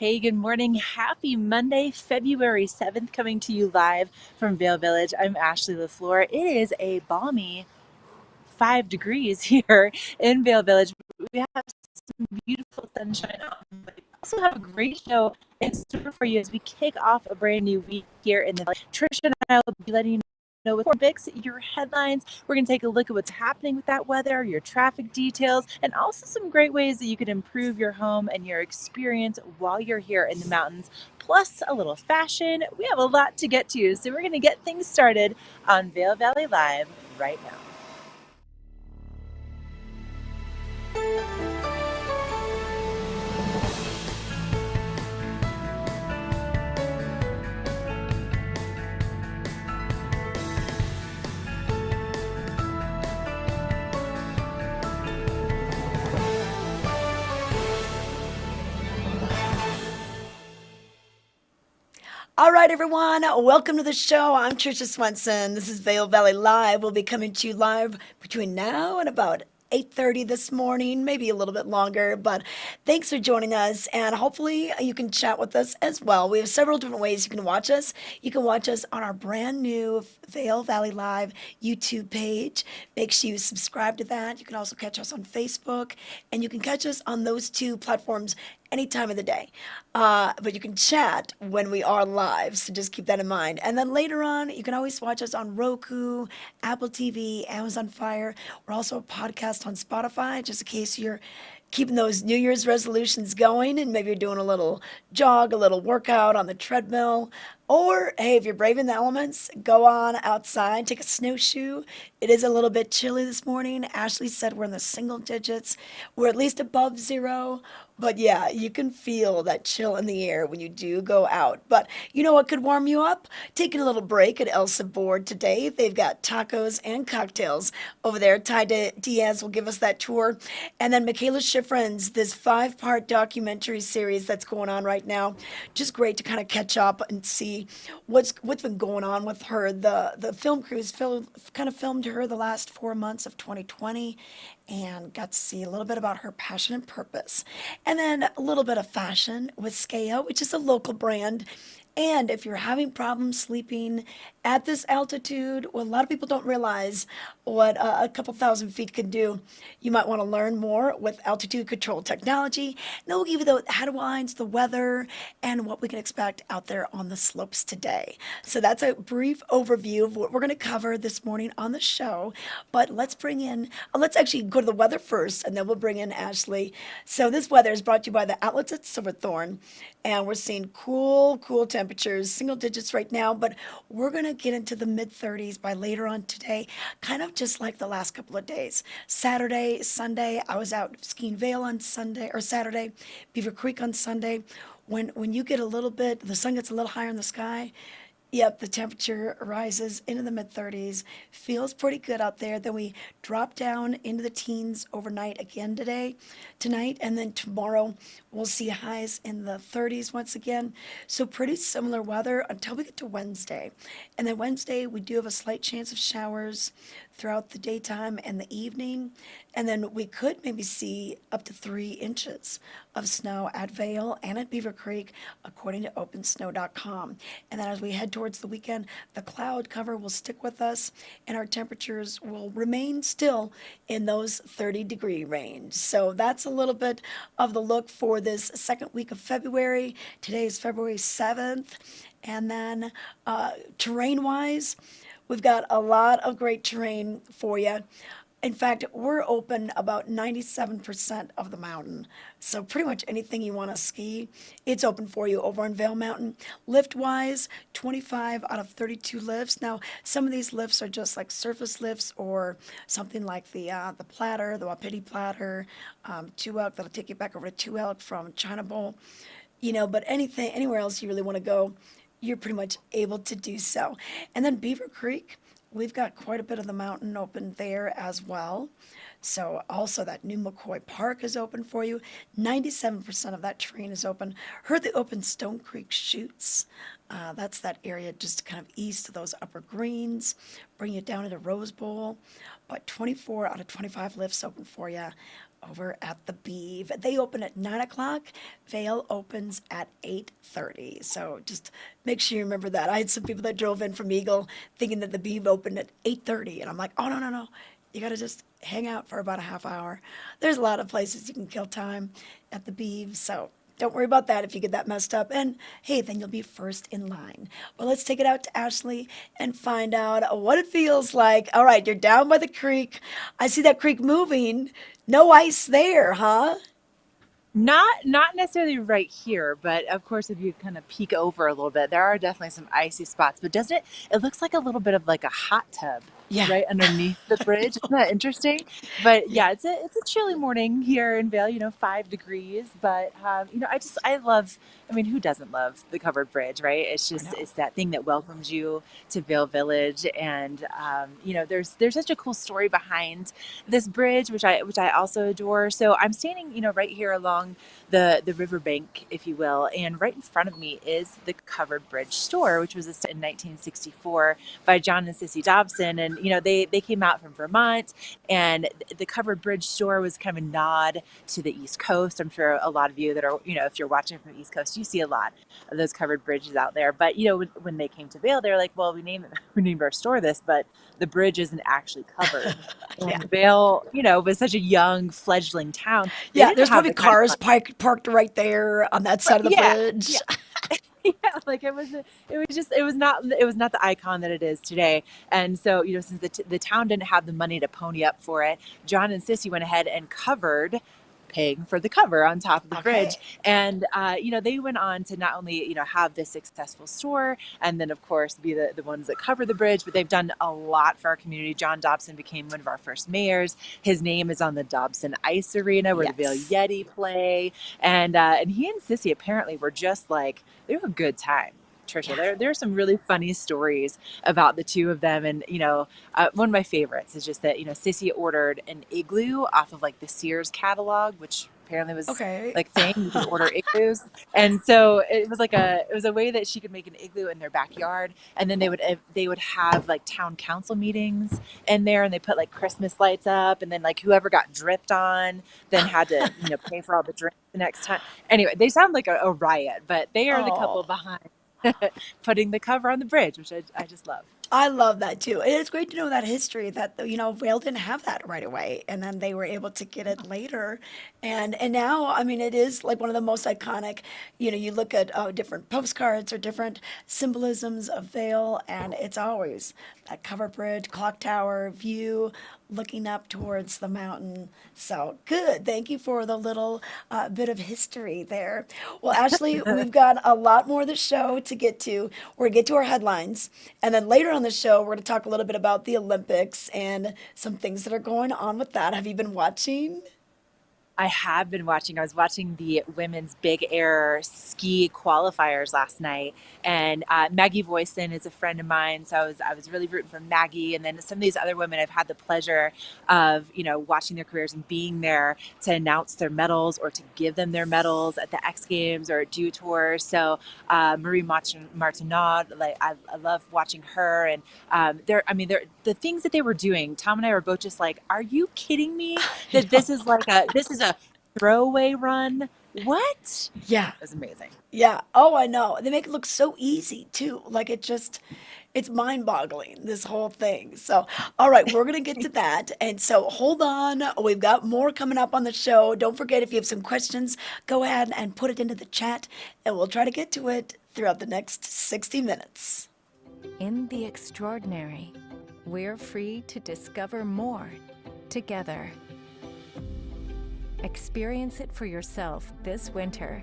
Hey, good morning. Happy Monday, February 7th, coming to you live from Vail Village. I'm Ashley LaFleur. It is a balmy 5 degrees here in Vail Village. We have some beautiful sunshine out, but we also have a great show in store for you as we kick off a brand new week here in the village. Trisha and I will be letting you know with Bix, your headlines. We're going to take a look at what's happening with that weather, your traffic details, and also some great ways that you can improve your home and your experience while you're here in the mountains. Plus, a little fashion. We have a lot to get to, so we're going to get things started on Vail Valley Live right now. All right, everyone, welcome to the show. I'm Trisha Swenson. This is Vail Valley Live. We'll be coming to you live between now and about 8:30 this morning, maybe a little bit longer, but thanks for joining us, and hopefully you can chat with us as well. We have several different ways you can watch us. You can watch us on our brand new Vail Valley Live YouTube page. Make sure you subscribe to that. You can also catch us on Facebook, and you can catch us on those two platforms any time of the day. But you can chat when we are live, so just keep that in mind. And then later on, you can always watch us on Roku, Apple TV, Amazon Fire. We're also a podcast on Spotify, just in case you're keeping those New Year's resolutions going and maybe you're doing a little jog, a little workout on the treadmill. Or, hey, if you're braving the elements, go on outside, take a snowshoe. It is a little bit chilly this morning. Ashley said we're in the single digits. We're at least above zero. But yeah, you can feel that chill in the air when you do go out. But you know what could warm you up? Taking a little break at El Sabor today. They've got tacos and cocktails over there. Diaz will give us that tour. And then Michaela Schifrin's, this 5-part documentary series that's going on right now. Just great to kind of catch up and see what's been going on with her. The film crews kind of filmed her the last 4 months of 2020 and got to see a little bit about her passion and purpose. And then a little bit of fashion with Skaya, which is a local brand. And if you're having problems sleeping at this altitude, well, a lot of people don't realize what a couple thousand feet can do. You might want to learn more with altitude control technology. And they'll give you the headlines, the weather, and what we can expect out there on the slopes today. So that's a brief overview of what we're going to cover this morning on the show. But let's actually go to the weather first, and then we'll bring in Ashley. So this weather is brought to you by the outlets at Silverthorne. And we're seeing cool temperatures, single digits right now, but we're going to get into the mid 30s by later on today, kind of just like the last couple of days. Saturday, Sunday, I was out skiing Vail on Sunday or Saturday, Beaver Creek on Sunday. When you get the sun gets a little higher in the sky. Yep, the temperature rises into the mid 30s. Feels pretty good out there. Then we drop down into the teens overnight again tonight, and then tomorrow we'll see highs in the 30s once again. So pretty similar weather until we get to Wednesday. And then Wednesday we do have a slight chance of showers throughout the daytime and the evening. And then we could maybe see up to 3 inches of snow at Vail and at Beaver Creek, according to OpenSnow.com. And then as we head towards the weekend, the cloud cover will stick with us, and our temperatures will remain still in those 30-degree range. So that's a little bit of the look for this second week of February. Today is February 7th. And then terrain-wise, we've got a lot of great terrain for you. In fact, we're open about 97% of the mountain. So pretty much anything you want to ski, it's open for you over on Vail Mountain. Lift-wise, 25 out of 32 lifts. Now, some of these lifts are just like surface lifts or something like the platter, the Wapiti platter, Two Elk, that'll take you back over to Two Elk from China Bowl. But anywhere else you really want to go, you're pretty much able to do so. And then Beaver Creek, we've got quite a bit of the mountain open there as well. So also that new McCoy Park is open for you. 97% of that terrain is open. Heard the open Stone Creek chutes. That's that area just kind of east of those upper greens. Bring you down into Rose Bowl. But 24 out of 25 lifts open for you over at the Beeve. They open at 9 o'clock. Vail opens at 8:30. So just make sure you remember that. I had some people that drove in from Eagle thinking that the Beeve opened at 8:30. And I'm like, oh, no, no, no. You got to just hang out for about a half hour. There's a lot of places you can kill time at the Beeve. So don't worry about that if you get that messed up. And hey, then you'll be first in line. Well, let's take it out to Ashley and find out what it feels like. All right, you're down by the creek. I see that creek moving. No ice there, huh? Not necessarily right here, but of course, if you kind of peek over a little bit, there are definitely some icy spots. But doesn't it? It looks like a little bit of like a hot tub Yeah. right underneath the bridge. Isn't that interesting? But Yeah. yeah, it's a chilly morning here in Vail. 5 degrees. But I love. I mean, who doesn't love the covered bridge, right? It's I just know. it's that thing that welcomes you to Vail Village, and there's such a cool story behind this bridge, which I also adore. So I'm standing, right here along the riverbank, if you will, and right in front of me is the Covered Bridge store, which was established in 1964 by John and Sissy Dobson, and they came out from Vermont, and the Covered Bridge store was kind of a nod to the East Coast. I'm sure a lot of you that are, if you're watching from the East Coast, you see a lot of those covered bridges out there. But when they came to Vail, they were like, well, we named our store this, but the bridge isn't actually covered. Yeah. And Vail, was such a young fleggling town. They Yeah, didn't there's have probably the kind of cars money. parked right there on that side of the Yeah, bridge. yeah, yeah. Like it was not the icon that it is today. And so since the town didn't have the money to pony up for it, John and Sissy went ahead and covered. Paying for the cover on top of the bridge, Okay. and they went on to not only have this successful store, and then of course be the ones that cover the bridge, but they've done a lot for our community. John Dobson became one of our first mayors. His name is on the Dobson Ice Arena where the Vail Yes. Yeti play, and he and Sissy apparently were just like they were a good time. Trisha, Yeah. there's some really funny stories about the two of them, and one of my favorites is just that Sissy ordered an igloo off of like the Sears catalog, which apparently was Okay. like thing you could order igloos, and so it was a way that she could make an igloo in their backyard, and then they would have like town council meetings in there, and they put like Christmas lights up, and then like whoever got dripped on then had to pay for all the drinks the next time. Anyway, they sound like a riot, but they are the couple Oh. behind putting the cover on the bridge, which I just love. I love that too. And it's great to know that history that Vail didn't have that right away, and then they were able to get it later, and now I mean it is like one of the most iconic. You look at different postcards or different symbolisms of Vail, and it's always that cover bridge, clock tower view, looking up towards the mountain. So good. Thank you for the little bit of history there. Well, Ashley, we've got a lot more of the show to get to. We're going to get to our headlines. And then later on the show, we're going to talk a little bit about the Olympics and some things that are going on with that. Have you been watching? I have been watching. I was watching the women's big air ski qualifiers last night, and Maggie Voisin is a friend of mine, so I was really rooting for Maggie. And then some of these other women, I've had the pleasure of watching their careers and being there to announce their medals or to give them their medals at the X Games or at Dew Tour. So Marie Martineau, like I love watching her, and they're the things that they were doing. Tom and I were both just like, "Are you kidding me? I That know. this is a throwaway run? What?" Yeah. It was amazing. Yeah. Oh, I know. They make it look so easy too. Like it's mind-boggling, this whole thing. So, all right, we're going to get to that. And so hold on. We've got more coming up on the show. Don't forget, if you have some questions, go ahead and put it into the chat, and we'll try to get to it throughout the next 60 minutes. In the extraordinary, we're free to discover more together. Experience it for yourself this winter.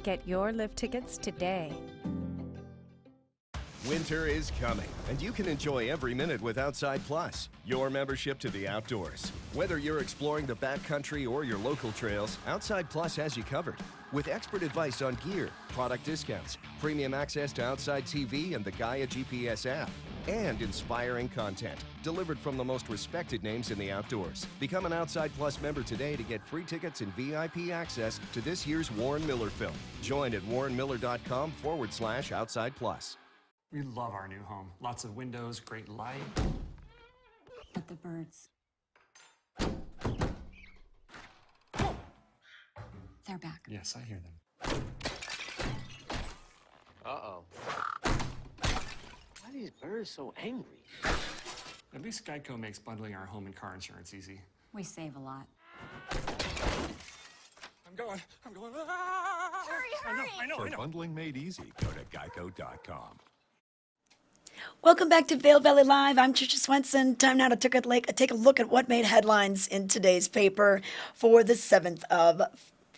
Get your lift tickets today. Winter is coming, and you can enjoy every minute with Outside Plus, your membership to the outdoors. Whether you're exploring the backcountry or your local trails, Outside Plus has you covered. With expert advice on gear, product discounts, premium access to Outside TV and the Gaia GPS app, and inspiring content delivered from the most respected names in the outdoors. Become an Outside Plus member today to get free tickets and VIP access to this year's Warren Miller film. Join at warrenmiller.com/Outside Plus. We love our new home. Lots of windows, great light. But the birds. They're back. Yes, I hear them. Uh-oh. Why are these birds so angry? At least Geico makes bundling our home and car insurance easy. We save a lot. I'm going. Ah! Hurry! I know. For bundling made easy, go to geico.com. Welcome back to Vail Valley Live. I'm Trisha Swenson. Time now to take a look at what made headlines in today's paper for the 7th of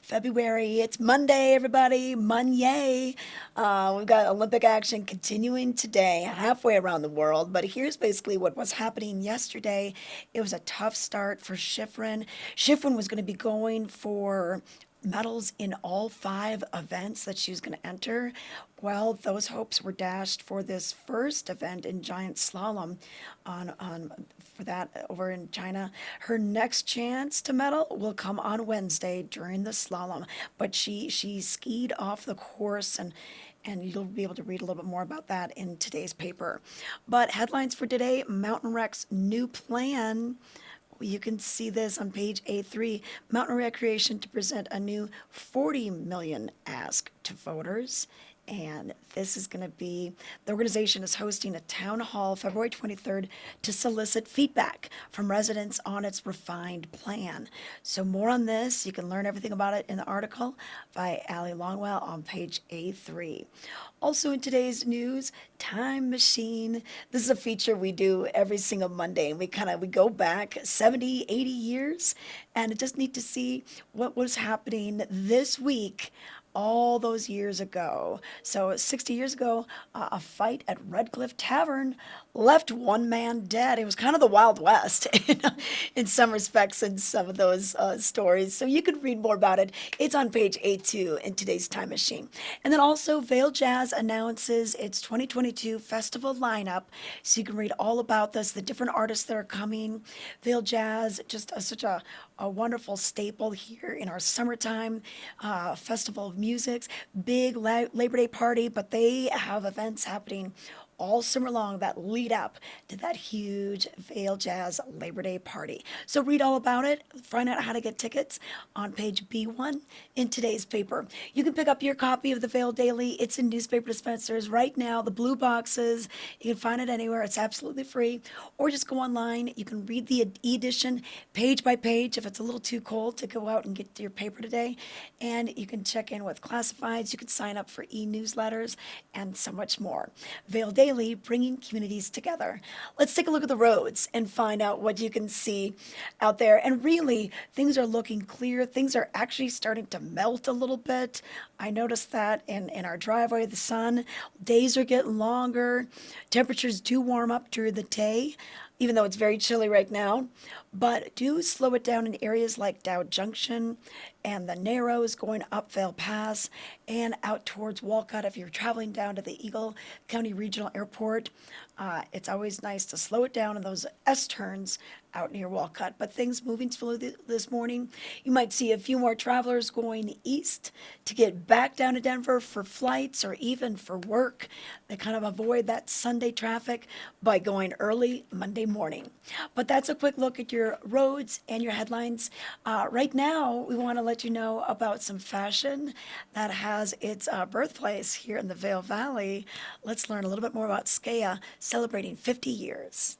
February. It's Monday, everybody. Monday. We've got Olympic action continuing today, halfway around the world. But here's basically what was happening yesterday. It was a tough start for Schifrin. Schifrin was going to be going for medals in all 5 events that she was going to enter. Well, those hopes were dashed for this first event in giant slalom for that over in China. Her next chance to medal will come on Wednesday during the slalom, but she skied off the course, and you'll be able to read a little bit more about that in today's paper. But headlines for today: Mountain Rec's new plan. You can see this on page A3. Mountain Recreation to present a new $40 million ask to voters. And this is going to be, the organization is hosting a town hall February 23rd to solicit feedback from residents on its refined plan. So more on this, you can learn everything about it in the article by Allie Longwell on page A3. Also in today's news, Time Machine. This is a feature we do every single Monday, and we go back 70, 80 years, and it just need to see what was happening this week all those years ago. So 60 years ago, a fight at Red Cliff Tavern left one man dead. It was kind of the Wild West in some respects in some of those stories. So you could read more about it. It's on page A2 in today's Time Machine. And then also Vail Jazz announces its 2022 festival lineup. So you can read all about this, the different artists that are coming. Vail Jazz, just such a wonderful staple here in our summertime festival of music. Big Labor Day party, but they have events happening all summer long that lead up to that huge Vail Jazz Labor Day party. So read all about it, find out how to get tickets on page B1 in today's paper. You can pick up your copy of the Vail Daily. It's in newspaper dispensers right now, the blue boxes. You can find it anywhere. It's absolutely free. Or just go online. You can read the edition page by page if it's a little too cold to go out and get your paper today. And you can check in with classifieds. You can sign up for e-newsletters and so much more. Vail Daily, bringing communities together. Let's take a look at the roads and find out what you can see out there. And really, things are looking clear. Things are actually starting to melt a little bit. I noticed that in our driveway, the sun, days are getting longer. Temperatures do warm up during the day, even though it's very chilly right now. But do slow it down in areas like Dow Junction and the Narrows going up Vail Pass and out towards Walcott if you're traveling down to the Eagle County Regional Airport. It's always nice to slow it down in those S-turns out near Walcott. But things moving slowly this morning. You might see a few more travelers going east to get back down to Denver for flights or even for work. They kind of avoid that Sunday traffic by going early Monday morning. But that's a quick look at your roads and your headlines. Right now, we want to let you know about some fashion that has its birthplace here in the Vail Valley. Let's learn a little bit more about Skea celebrating 50 years.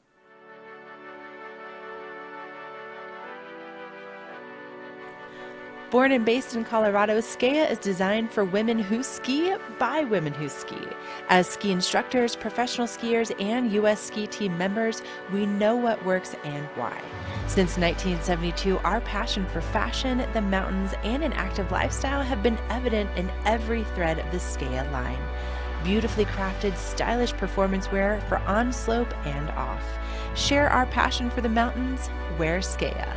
Born and based in Colorado, Skea is designed for women who ski by women who ski. As ski instructors, professional skiers, and U.S. ski team members, we know what works and why. Since 1972, our passion for fashion, the mountains, and an active lifestyle have been evident in every thread of the Skea line. Beautifully crafted, stylish performance wear for on slope and off. Share our passion for the mountains, wear Skea.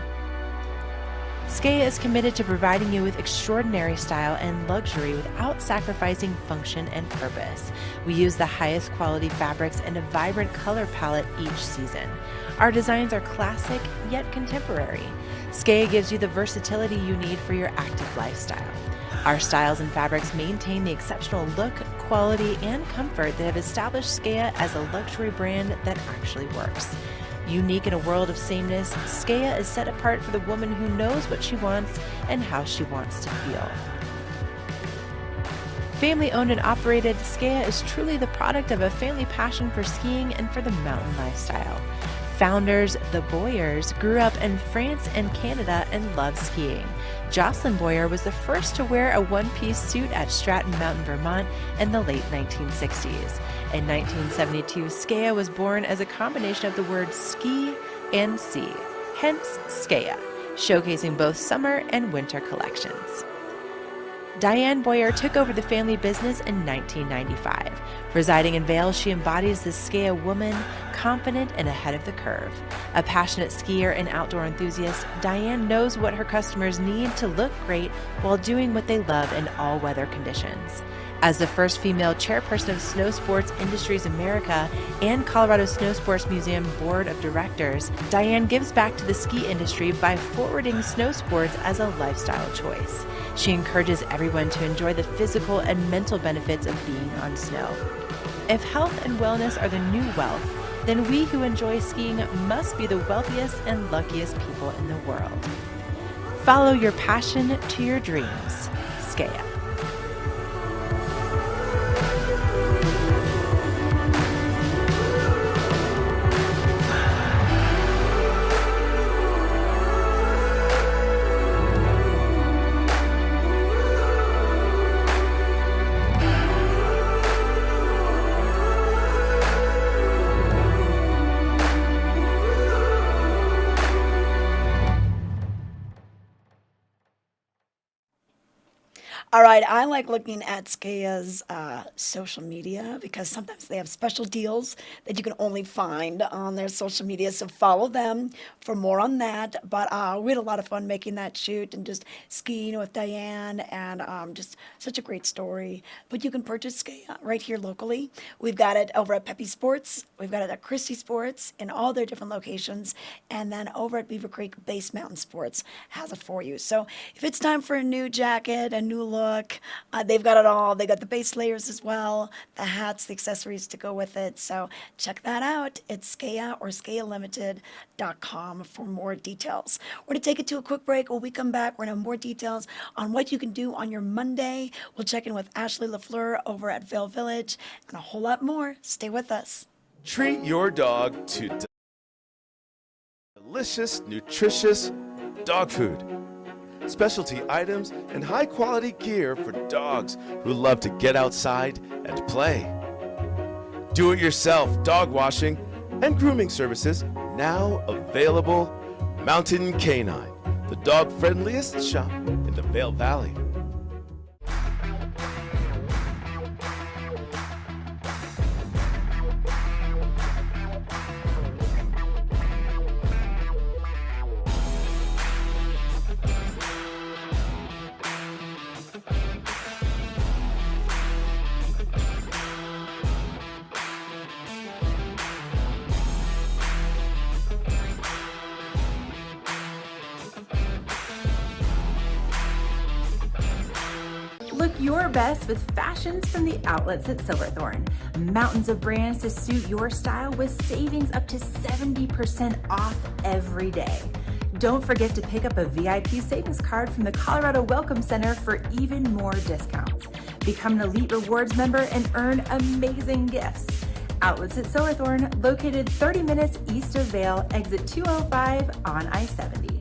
Skea is committed to providing you with extraordinary style and luxury without sacrificing function and purpose. We use the highest quality fabrics and a vibrant color palette each season. Our designs are classic yet contemporary. Skea gives you the versatility you need for your active lifestyle. Our styles and fabrics maintain the exceptional look, quality, and comfort that have established Skea as a luxury brand that actually works. Unique in a world of sameness, Skea is set apart for the woman who knows what she wants and how she wants to feel. Family owned and operated, Skea is truly the product of a family passion for skiing and for the mountain lifestyle. Founders, the Boyers, grew up in France and Canada and love skiing. Jocelyn Boyer was the first to wear a one-piece suit at Stratton Mountain, Vermont in the late 1960s. In 1972, Skea was born as a combination of the words ski and sea, hence Skea, showcasing both summer and winter collections. Diane Boyer took over the family business in 1995. Residing in Vail, she embodies the Skea woman, confident and ahead of the curve. A passionate skier and outdoor enthusiast, Diane knows what her customers need to look great while doing what they love in all weather conditions. As the first female chairperson of Snow Sports Industries America and Colorado Snow Sports Museum Board of Directors, Diane gives back to the ski industry by forwarding snow sports as a lifestyle choice. She encourages everyone to enjoy the physical and mental benefits of being on snow. If health and wellness are the new wealth, then we who enjoy skiing must be the wealthiest and luckiest people in the world. Follow your passion to your dreams. Skea. All right, I like looking at Skea's social media because sometimes they have special deals that you can only find on their social media. So follow them for more on that. But we had a lot of fun making that shoot and just skiing with Diane, and just such a great story. But you can purchase Skea right here locally. We've got it over at Peppy Sports. We've got it at Christie Sports in all their different locations. And then over at Beaver Creek Base Mountain Sports has it for you. So if it's time for a new jacket, a new look, they've got it all. They got the base layers as well, the hats, the accessories to go with it. So check that out. It's Skea or SkeaLimited.com for more details. We're going to take it to a quick break. When we come back, we're going to have more details on what you can do on your Monday. We'll check in with Ashley LaFleur over at Vail Village and a whole lot more. Stay with us. Treat your dog to delicious, nutritious dog food. Specialty items and high-quality gear for dogs who love to get outside and play. Do-it-yourself dog washing and grooming services now available. Mountain Canine, the dog-friendliest shop in the Vail Valley. Look your best with fashions from the outlets at Silverthorne. Mountains of brands to suit your style with savings up to 70% off every day. Don't forget to pick up a VIP savings card from the Colorado Welcome Center for even more discounts. Become an Elite Rewards member and earn amazing gifts. Outlets at Silverthorne, located 30 minutes east of Vail, exit 205 on I-70.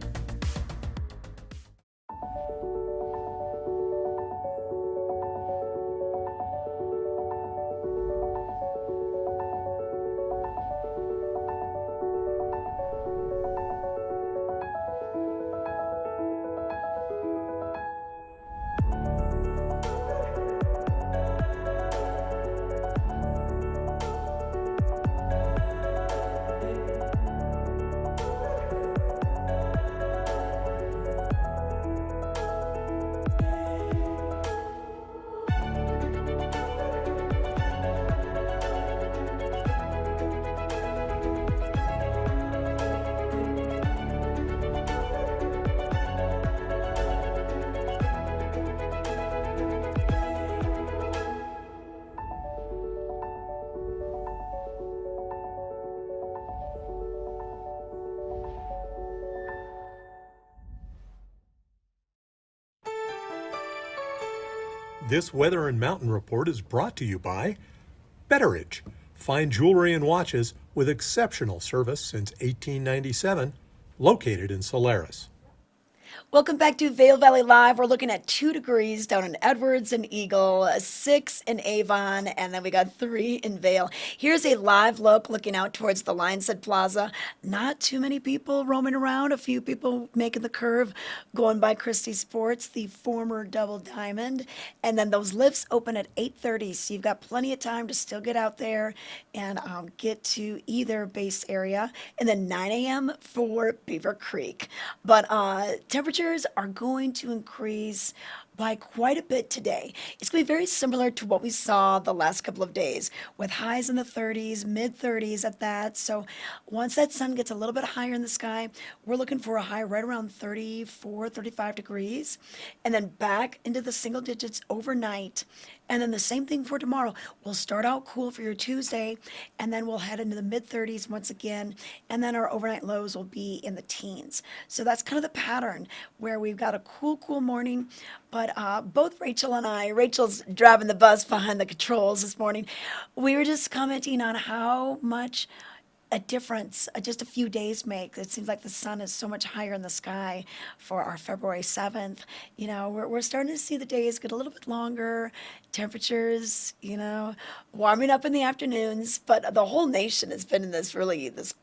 This weather and mountain report is brought to you by Betteridge, fine jewelry and watches with exceptional service since 1897, located in Solaris. Welcome back to Vail Valley Live. We're looking at 2 degrees down in Edwards and Eagle, 6 in Avon, and then we got 3 in Vail. Here's a live look looking out towards the Lionshead Plaza. Not too many people roaming around, a few people making the curve, going by Christie Sports, the former Double Diamond. And then those lifts open at 8:30, so you've got plenty of time to still get out there and get to either base area. And then 9 a.m. for Beaver Creek. But temperatures are going to increase by quite a bit today. It's going to be very similar to what we saw the last couple of days, with highs in the 30s, mid 30s at that. So once that sun gets a little bit higher in the sky, we're looking for a high right around 34, 35 degrees, and then back into the single digits overnight. And then the same thing for tomorrow. We'll start out cool for your Tuesday, and then we'll head into the mid 30s once again, and then our overnight lows will be in the teens. So that's kind of the pattern, where we've got a cool morning. But both Rachel and I, Rachel's driving the bus behind the controls this morning, we were just commenting on how much a difference just a few days make. It seems like the sun is so much higher in the sky for our February 7th. You know, we're starting to see the days get a little bit longer, temperatures, warming up in the afternoons, but the whole nation has been in this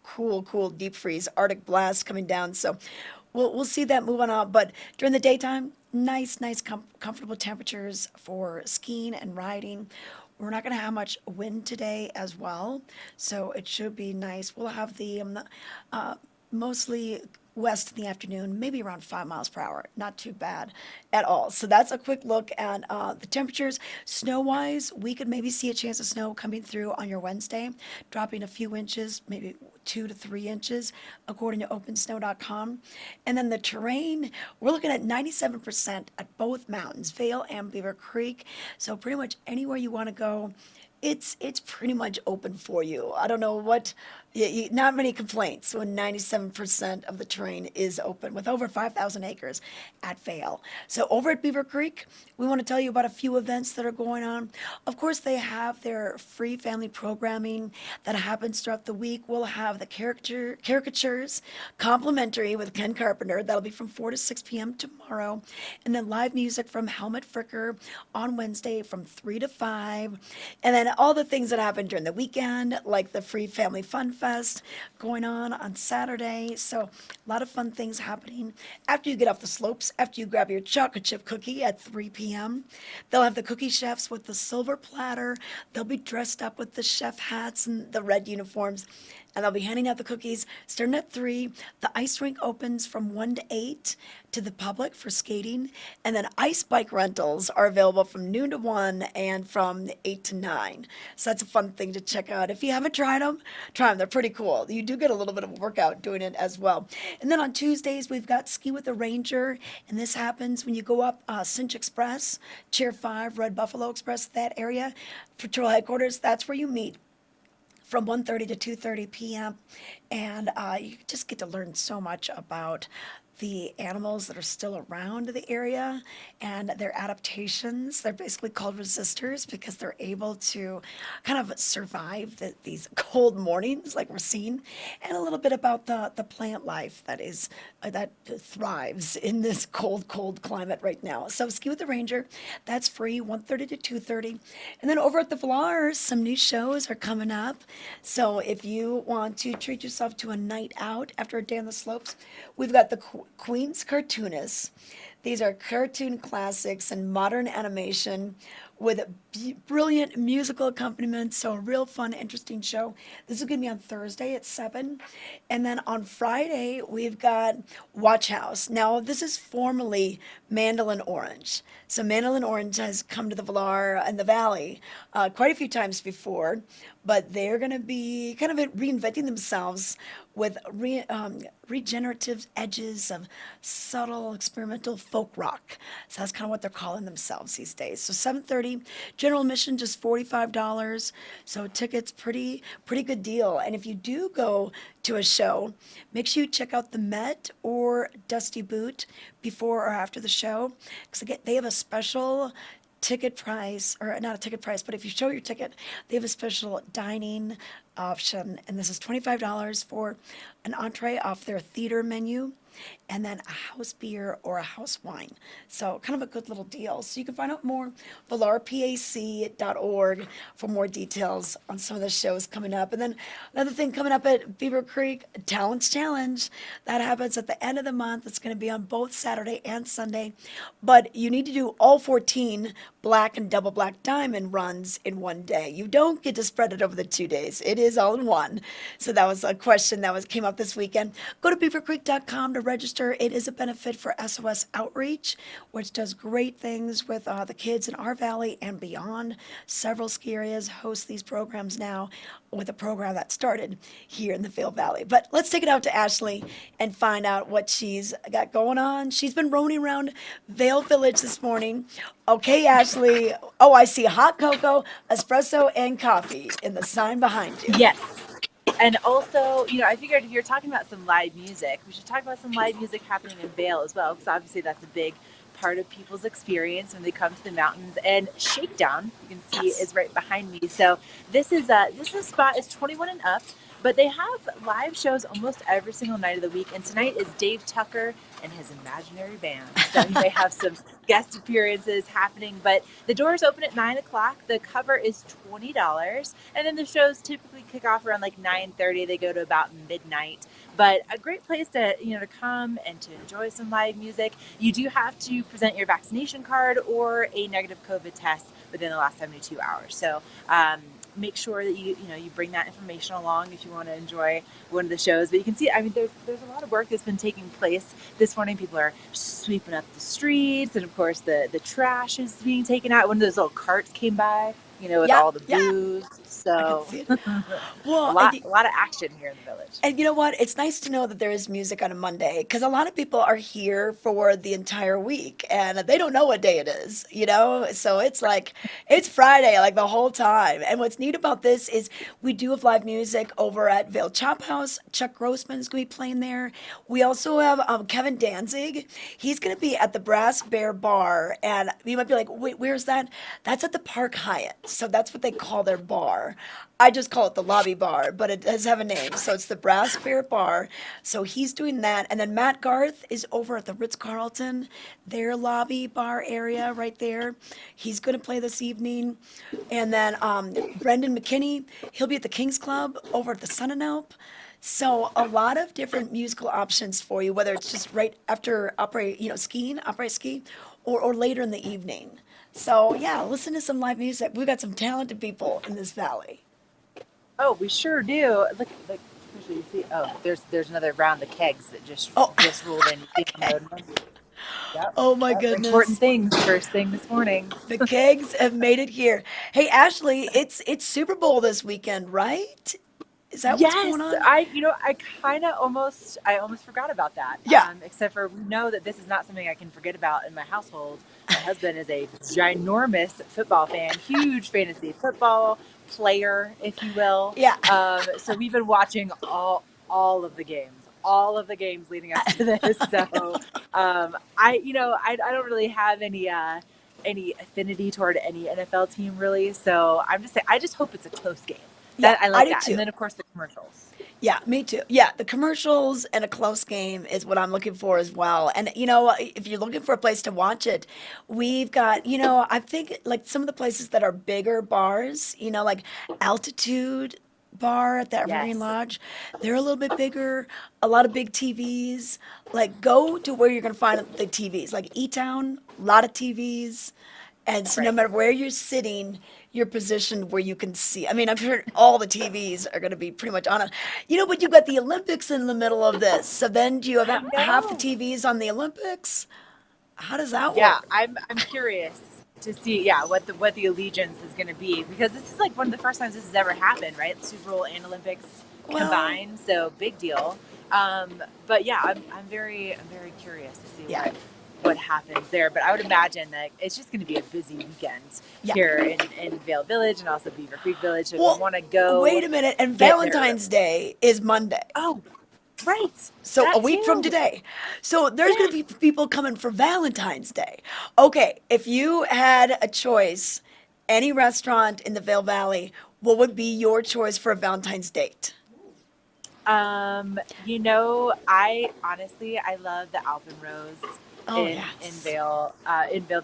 cool deep freeze Arctic blast coming down. So we'll see that moving on. But during the daytime, nice comfortable temperatures for skiing and riding. We're not going to have much wind today as well, so it should be nice. We'll have the mostly west in the afternoon, maybe around 5 miles per hour. Not too bad at all. So that's a quick look at the temperatures. Snow-wise, we could maybe see a chance of snow coming through on your Wednesday, dropping a few inches, maybe 2 to 3 inches, according to OpenSnow.com. And then the terrain, we're looking at 97% at both mountains, Vail and Beaver Creek. So pretty much anywhere you want to go, it's pretty much open for you. I don't know what, not many complaints when 97% of the terrain is open, with over 5,000 acres at Vail. So over at Beaver Creek, we want to tell you about a few events that are going on. Of course, they have their free family programming that happens throughout the week. We'll have the caricatures complimentary with Ken Carpenter. That'll be from 4 to 6 p.m. tomorrow. And then live music from Helmut Fricker on Wednesday from 3 to 5. And then all the things that happen during the weekend, like the Free Family Fun Fest going on Saturday. So a lot of fun things happening. After you get off the slopes, after you grab your chocolate chip cookie at 3 p.m., they'll have the cookie chefs with the silver platter. They'll be dressed up with the chef hats and the red uniforms, and they'll be handing out the cookies starting at 3. The ice rink opens from 1 to 8 to the public for skating, and then ice bike rentals are available from noon to 1 and from 8 to 9. So that's a fun thing to check out. If you haven't tried them, try them. They're pretty cool. You do get a little bit of a workout doing it as well. And then on Tuesdays, we've got Ski with a Ranger, and this happens when you go up Cinch Express, Chair 5, Red Buffalo Express, that area, patrol headquarters. That's where you meet from 1:30 to 2:30 p.m. And you just get to learn so much about the animals that are still around the area and their adaptations. They're basically called resistors because they're able to kind of survive these cold mornings like we're seeing, and a little bit about the plant life that thrives in this cold climate right now. So Ski with the Ranger, that's free, 1:30 to 2:30. And then over at the Vlars, some new shows are coming up. So if you want to treat yourself to a night out after a day on the slopes, we've got the Queen's Cartoonists. These are cartoon classics and modern animation with brilliant musical accompaniment. So a real fun, interesting show. This is going to be on Thursday at 7. And then on Friday, we've got Watch House. Now, this is formerly Mandolin Orange. So Mandolin Orange has come to the Valar and the Valley quite a few times before, but they're going to be kind of reinventing themselves with regenerative edges of subtle experimental folk rock. So that's kind of what they're calling themselves these days. So 7:30, general admission just $45. So tickets, pretty good deal. And if you do go to a show, make sure you check out the Met or Dusty Boot before or after the show, because they have a special ticket price, or not a ticket price, but if you show your ticket, they have a special dining option, and this is $25 for an entree off their theater menu, and then a house beer or a house wine. So kind of a good little deal. So you can find out more, valarpac.org, for more details on some of the shows coming up. And then another thing coming up at Beaver Creek, Talents Challenge. That happens at the end of the month. It's going to be on both Saturday and Sunday. But you need to do all 14 black and double black diamond runs in one day. You don't get to spread it over the 2 days. It is all in one. So that was a question that came up this weekend. Go to beavercreek.com to register. It is a benefit for SOS Outreach, which does great things with the kids in our valley and beyond. Several ski areas host these programs now, with a program that started here in the Vail Valley. But let's take it out to Ashley and find out what she's got going on. She's been roaming around Vail Village this morning. Okay, Ashley. Oh, I see hot cocoa, espresso, and coffee in the sign behind you. Yes. And also, I figured if you're talking about some live music, we should talk about some live music happening in Vail as well, because obviously that's a big part of people's experience when they come to the mountains. And Shakedown, you can see, is right behind me. So this spot is 21 and up, but they have live shows almost every single night of the week. And tonight is Dave Tucker and his imaginary band. So you may have some guest appearances happening, but the doors open at 9 o'clock. The cover is $20. And then the shows typically kick off around like 9:30. They go to about midnight. But a great place to come and to enjoy some live music. You do have to present your vaccination card or a negative COVID test within the last 72 hours. So make sure that you bring that information along if you want to enjoy one of the shows. But you can see, there's a lot of work that's been taking place this morning. People are sweeping up the streets, and of course the trash is being taken out. One of those little carts came by, with all the booze. So Well, a lot of action here in the village. And you know what? It's nice to know that there is music on a Monday, because a lot of people are here for the entire week and they don't know what day it is, So it's like, it's Friday, like the whole time. And what's neat about this is we do have live music over at Vail Chop House. Chuck Grossman's going to be playing there. We also have Kevin Danzig. He's going to be at the Brass Bear Bar. And you might be like, wait, where's that? That's at the Park Hyatt. So that's what they call their bar. I just call it the lobby bar, but it does have a name. So it's the Brass Bear Bar. So he's doing that. And then Matt Garth is over at the Ritz-Carlton, their lobby bar area right there. He's going to play this evening. And then Brendan McKinney, he'll be at the Kings Club over at the Sun and Alp. So a lot of different musical options for you, whether it's just right after opera ski, or later in the evening. So yeah, listen to some live music. We've got some talented people in this valley. Oh, we sure do. Look, you see. Oh, there's another round of kegs that just rolled in. Okay. Yep. Oh my goodness! Important things first thing this morning. The kegs have made it here. Hey Ashley, it's Super Bowl this weekend, right? Is that what's going on? I almost forgot about that. Yeah. Except for we know that this is not something I can forget about in my household. My husband is a ginormous football fan, huge fantasy football player, if you will. Yeah. So we've been watching all of the games leading up to this. So I don't really have any affinity toward any NFL team really. So I'm just saying, I just hope it's a close game. I like that. Too. And then, of course, the commercials. Yeah, me too. Yeah, the commercials and a close game is what I'm looking for as well. And, if you're looking for a place to watch it, we've got, I think like some of the places that are bigger bars, like Altitude Bar at the Evergreen Lodge, they're a little bit bigger, a lot of big TVs. Like, go to where you're going to find the TVs. Like E-Town, a lot of TVs. And so no matter where you're sitting, you're positioned where you can see. I'm sure all the TVs are going to be pretty much on it. But you've got the Olympics in the middle of this. So then do you have half the TVs on the Olympics? How does that work? Yeah, I'm curious to see, what the allegiance is going to be. Because this is like one of the first times this has ever happened, right? The Super Bowl and Olympics combined. So big deal. But yeah, I'm very curious to see what happens there. But I would imagine that it's just going to be a busy weekend here in Vail Village and also Beaver Creek Village. So if you want to go. Wait a minute. And Valentine's Day is Monday. Oh, Right. So a That week from too. today. So there's going Yeah. to be people coming for Valentine's Day. Okay, if you had a choice, any restaurant in the Vail Valley, what would be your choice for a Valentine's date? I honestly I love the Alpenrose Oh, yes. in Vail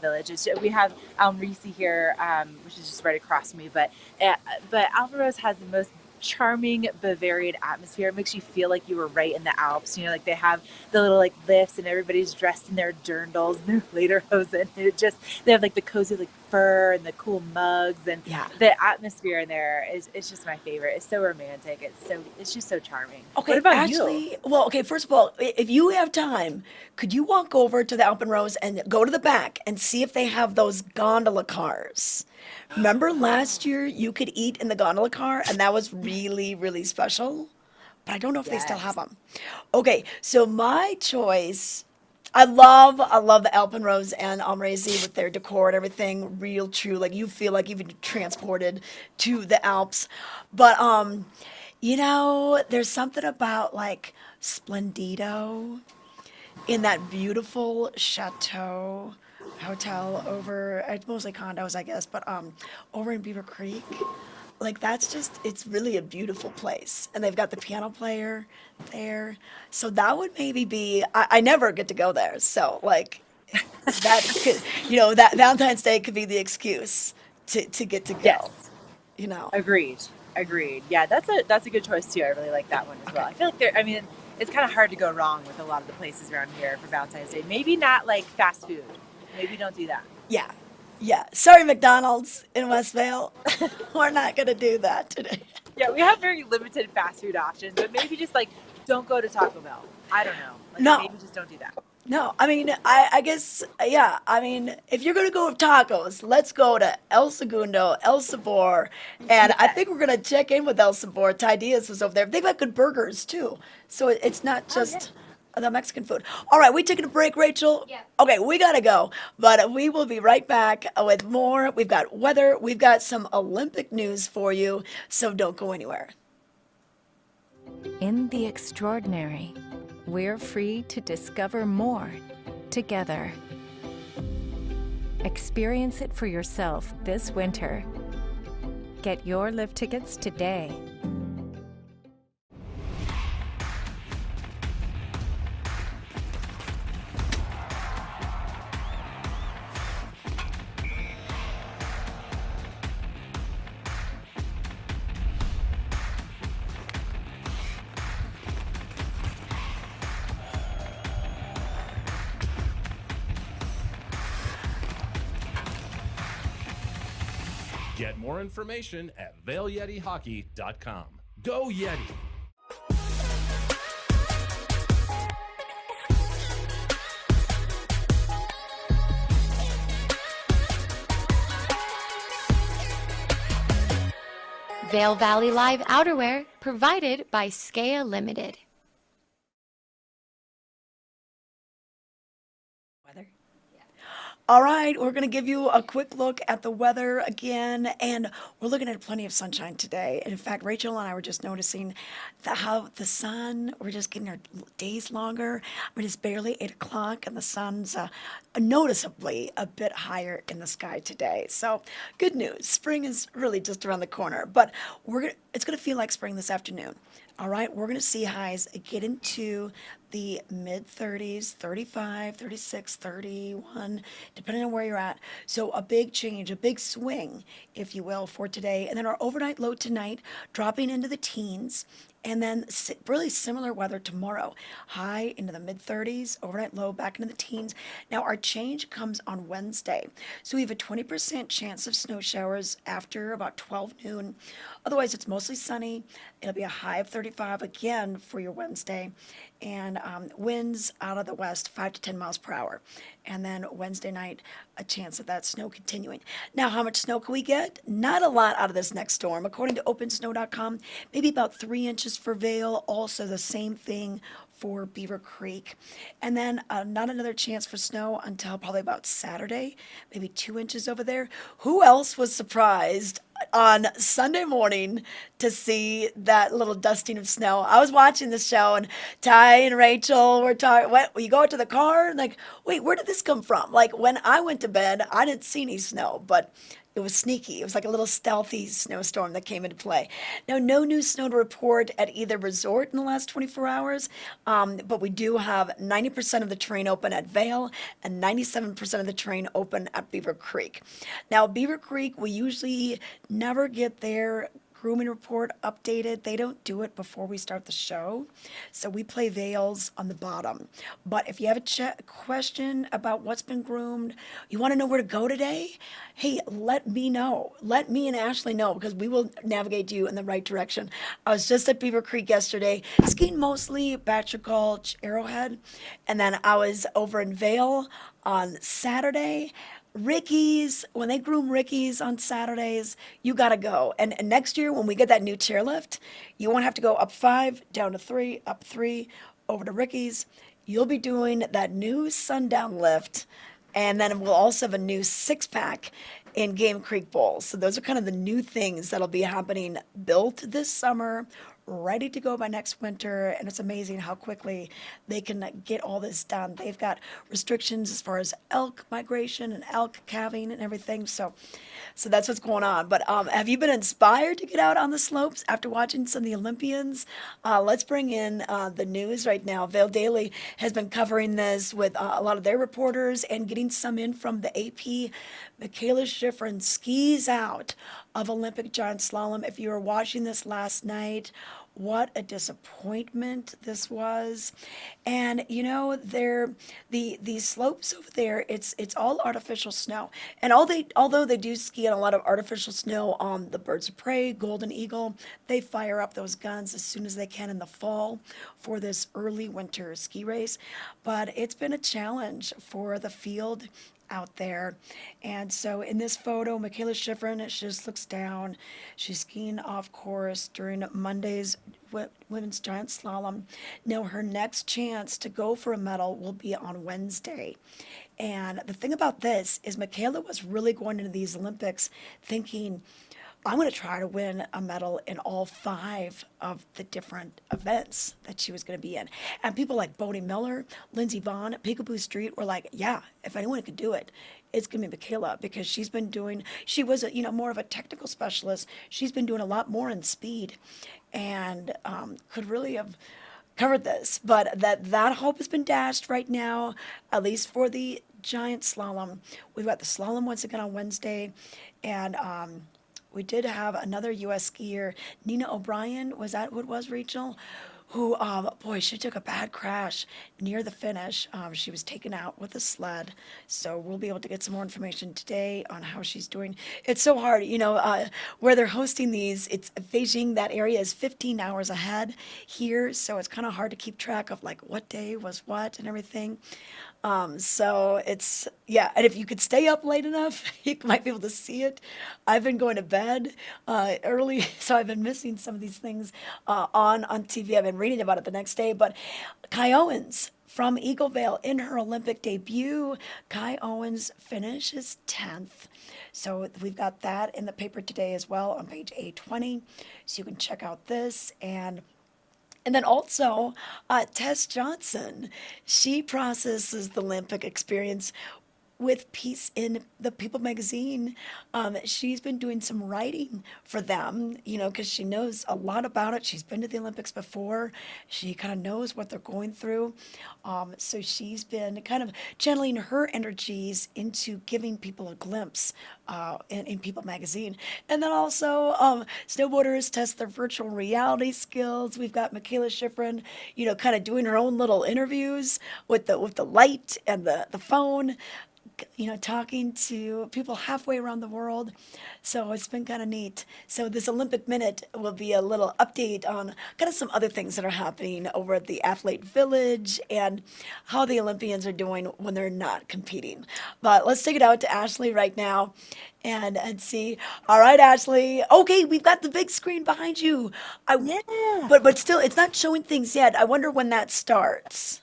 Village. We have Reese here, which is just right across from me. But Alpenrose has the most charming Bavarian atmosphere. It makes you feel like you were right in the Alps. Like they have the little like lifts, and everybody's dressed in their dirndls and their lederhosen. And they have like the cozy like fur and the cool mugs, and Yeah. the atmosphere in there is it's just my favorite. It's so romantic. It's just so charming. What Okay, about you? actually, well, okay, first of all, if you have time, could you walk over to the Alpenrose and go to the back and see if they have those gondola cars? Remember last year you could eat in the gondola car, and that was really, really special? But I don't know if they still have Yes. them. Okay, so my choice, I love the Alpenrose and Amrezi with their decor and everything, real true. Like you feel like you've been transported to the Alps. But there's something about like Splendido in that beautiful chateau hotel over, it's mostly condos, I guess, but over in Beaver Creek. Like that's just, it's really a beautiful place. And they've got the piano player there. So that would maybe be, I never get to go there. So like that could, that Valentine's Day could be the excuse to get to go, Yes. you know? Agreed. Agreed. Yeah, that's a good choice too. I really like that one as well. Okay. I feel like it's kind of hard to go wrong with a lot of the places around here for Valentine's Day. Maybe not like fast food. Maybe don't do that. Yeah. Yeah. Sorry, McDonald's in Westvale. We're not going to do that today. Yeah, we have very limited fast food options, but maybe just like don't go to Taco Bell. I don't know. Like No. maybe just don't do that. No, I mean, I guess, yeah. I mean, if you're going to go with tacos, let's go to El Segundo, El Sabor. And I think we're going to check in with El Sabor. Ty Diaz was over there. They've got good burgers, too. So it's not Oh yeah. just the Mexican food. All right, we taking a break, Rachel? Yeah. Okay, we got to go. But we will be right back with more. We've got weather. We've got some Olympic news for you. So don't go anywhere. In the extraordinary, we're free to discover more together. Experience it for yourself this winter. Get your lift tickets today. Get more information at VailYetiHockey.com. Go Yeti! Vail Valley Live outerwear provided by Skea Limited. Weather. All right, we're going to give you a quick look at the weather again, and we're looking at plenty of sunshine today. And in fact, Rachel and I were just noticing how the sun, we're just getting our days longer. I mean, it's barely 8 o'clock, and the sun's noticeably a bit higher in the sky today. So good news. Spring is really just around the corner, but it's going to feel like spring this afternoon. All right, we're going to see highs get into the mid 30s, 35, 36, 31, depending on where you're at. So a big change, a big swing, if you will, for today. And then our overnight low tonight dropping into the teens. And then really similar weather tomorrow. High into the mid 30s, overnight low back into the teens. Now our change comes on Wednesday. So we have a 20% chance of snow showers after about 12 noon. Otherwise, it's mostly sunny. It'll be a high of 35 again for your Wednesday. And winds out of the west, 5 to 10 miles per hour. And then Wednesday night, a chance of that snow continuing. Now, how much snow can we get? Not a lot out of this next storm. According to OpenSnow.com, maybe about 3 inches for Vail. Also the same thing for Beaver Creek. And then not another chance for snow until probably about Saturday, maybe 2 inches over there. Who else was surprised on Sunday morning to see that little dusting of snow. I was watching the show, and Ty and Rachel were talking. What? You go out to the car, and like, wait, where did this come from? Like when I went to bed, I didn't see any snow, but it was sneaky. It was like a little stealthy snowstorm that came into play. Now, no new snow to report at either resort in the last 24 hours, but we do have 90% of the terrain open at Vail and 97% of the terrain open at Beaver Creek. Now, Beaver Creek, we usually never get their grooming report updated. They don't do it before we start the show. So we play Vail's on the bottom. But if you have a question about what's been groomed, you want to know where to go today, hey, let me know. Let me and Ashley know, because we will navigate you in the right direction. I was just at Beaver Creek yesterday, skiing mostly Bachelor Gulch, Arrowhead, and then I was over in Vail on Saturday. Ricky's, when they groom Ricky's on Saturdays, you got to go. And next year, when we get that new chairlift, you won't have to go up 5, down to 3, up 3, over to Ricky's. You'll be doing that new sundown lift. And then we'll also have a new 6-pack in Game Creek Bowl. So those are kind of the new things that'll be happening, built this summer, ready to go by next winter. And it's amazing how quickly they can get all this done. They've got restrictions as far as elk migration and elk calving and everything. So that's what's going on. But have you been inspired to get out on the slopes after watching some of the Olympians? Let's bring in the news right now. Vail Daily has been covering this with a lot of their reporters and getting some in from the AP. Michaela Schifrin skis out of Olympic giant slalom. If you were watching this last night, what a disappointment this was. And you know, these slopes over there, it's all artificial snow. And although they do ski on a lot of artificial snow on the Birds of Prey, Golden Eagle, they fire up those guns as soon as they can in the fall for this early winter ski race. But it's been a challenge for the field out there. And so in this photo, Michaela Schifrin, she just looks down. She's skiing off course during Monday's women's giant slalom. Now her next chance to go for a medal will be on Wednesday. And the thing about this is Michaela was really going into these Olympics thinking, I'm going to try to win a medal in all 5 of the different events that she was going to be in. And people like Bodie Miller, Lindsey Vonn, Peekaboo Street were like, yeah, if anyone could do it, it's going to be Michaela, because she was more of a technical specialist. She's been doing a lot more in speed and could really have covered this. But that hope has been dashed right now, at least for the giant slalom. We've got the slalom once again on Wednesday, and we did have another U.S. skier, Nina O'Brien, was that what it was, Rachel? Who, she took a bad crash near the finish. She was taken out with a sled. So we'll be able to get some more information today on how she's doing. It's so hard, where they're hosting these, it's Beijing, that area is 15 hours ahead here. So it's kind of hard to keep track of like what day was what and everything. So it's, and if you could stay up late enough, you might be able to see it. I've been going to bed early, so I've been missing some of these things on TV. I've been reading about it the next day. But Kai Owens from Eagle Vale in her Olympic debut, Kai Owens finishes 10th. So we've got that in the paper today as well on page 820. So you can check out this. And then also, Tess Johnson, she processes the Olympic experience with piece in the People magazine. She's been doing some writing for them, because she knows a lot about it. She's been to the Olympics before. She kind of knows what they're going through. So she's been kind of channeling her energies into giving people a glimpse in People magazine. And then also, snowboarders test their virtual reality skills. We've got Michaela Schifrin, kind of doing her own little interviews with the light and the phone, talking to people halfway around the world. So it's been kind of neat. So this Olympic Minute will be a little update on kind of some other things that are happening over at the Athlete Village and how the Olympians are doing when they're not competing. But let's take it out to Ashley right now and see. All right, Ashley. Okay, we've got the big screen behind you. But still, it's not showing things yet. I wonder when that starts.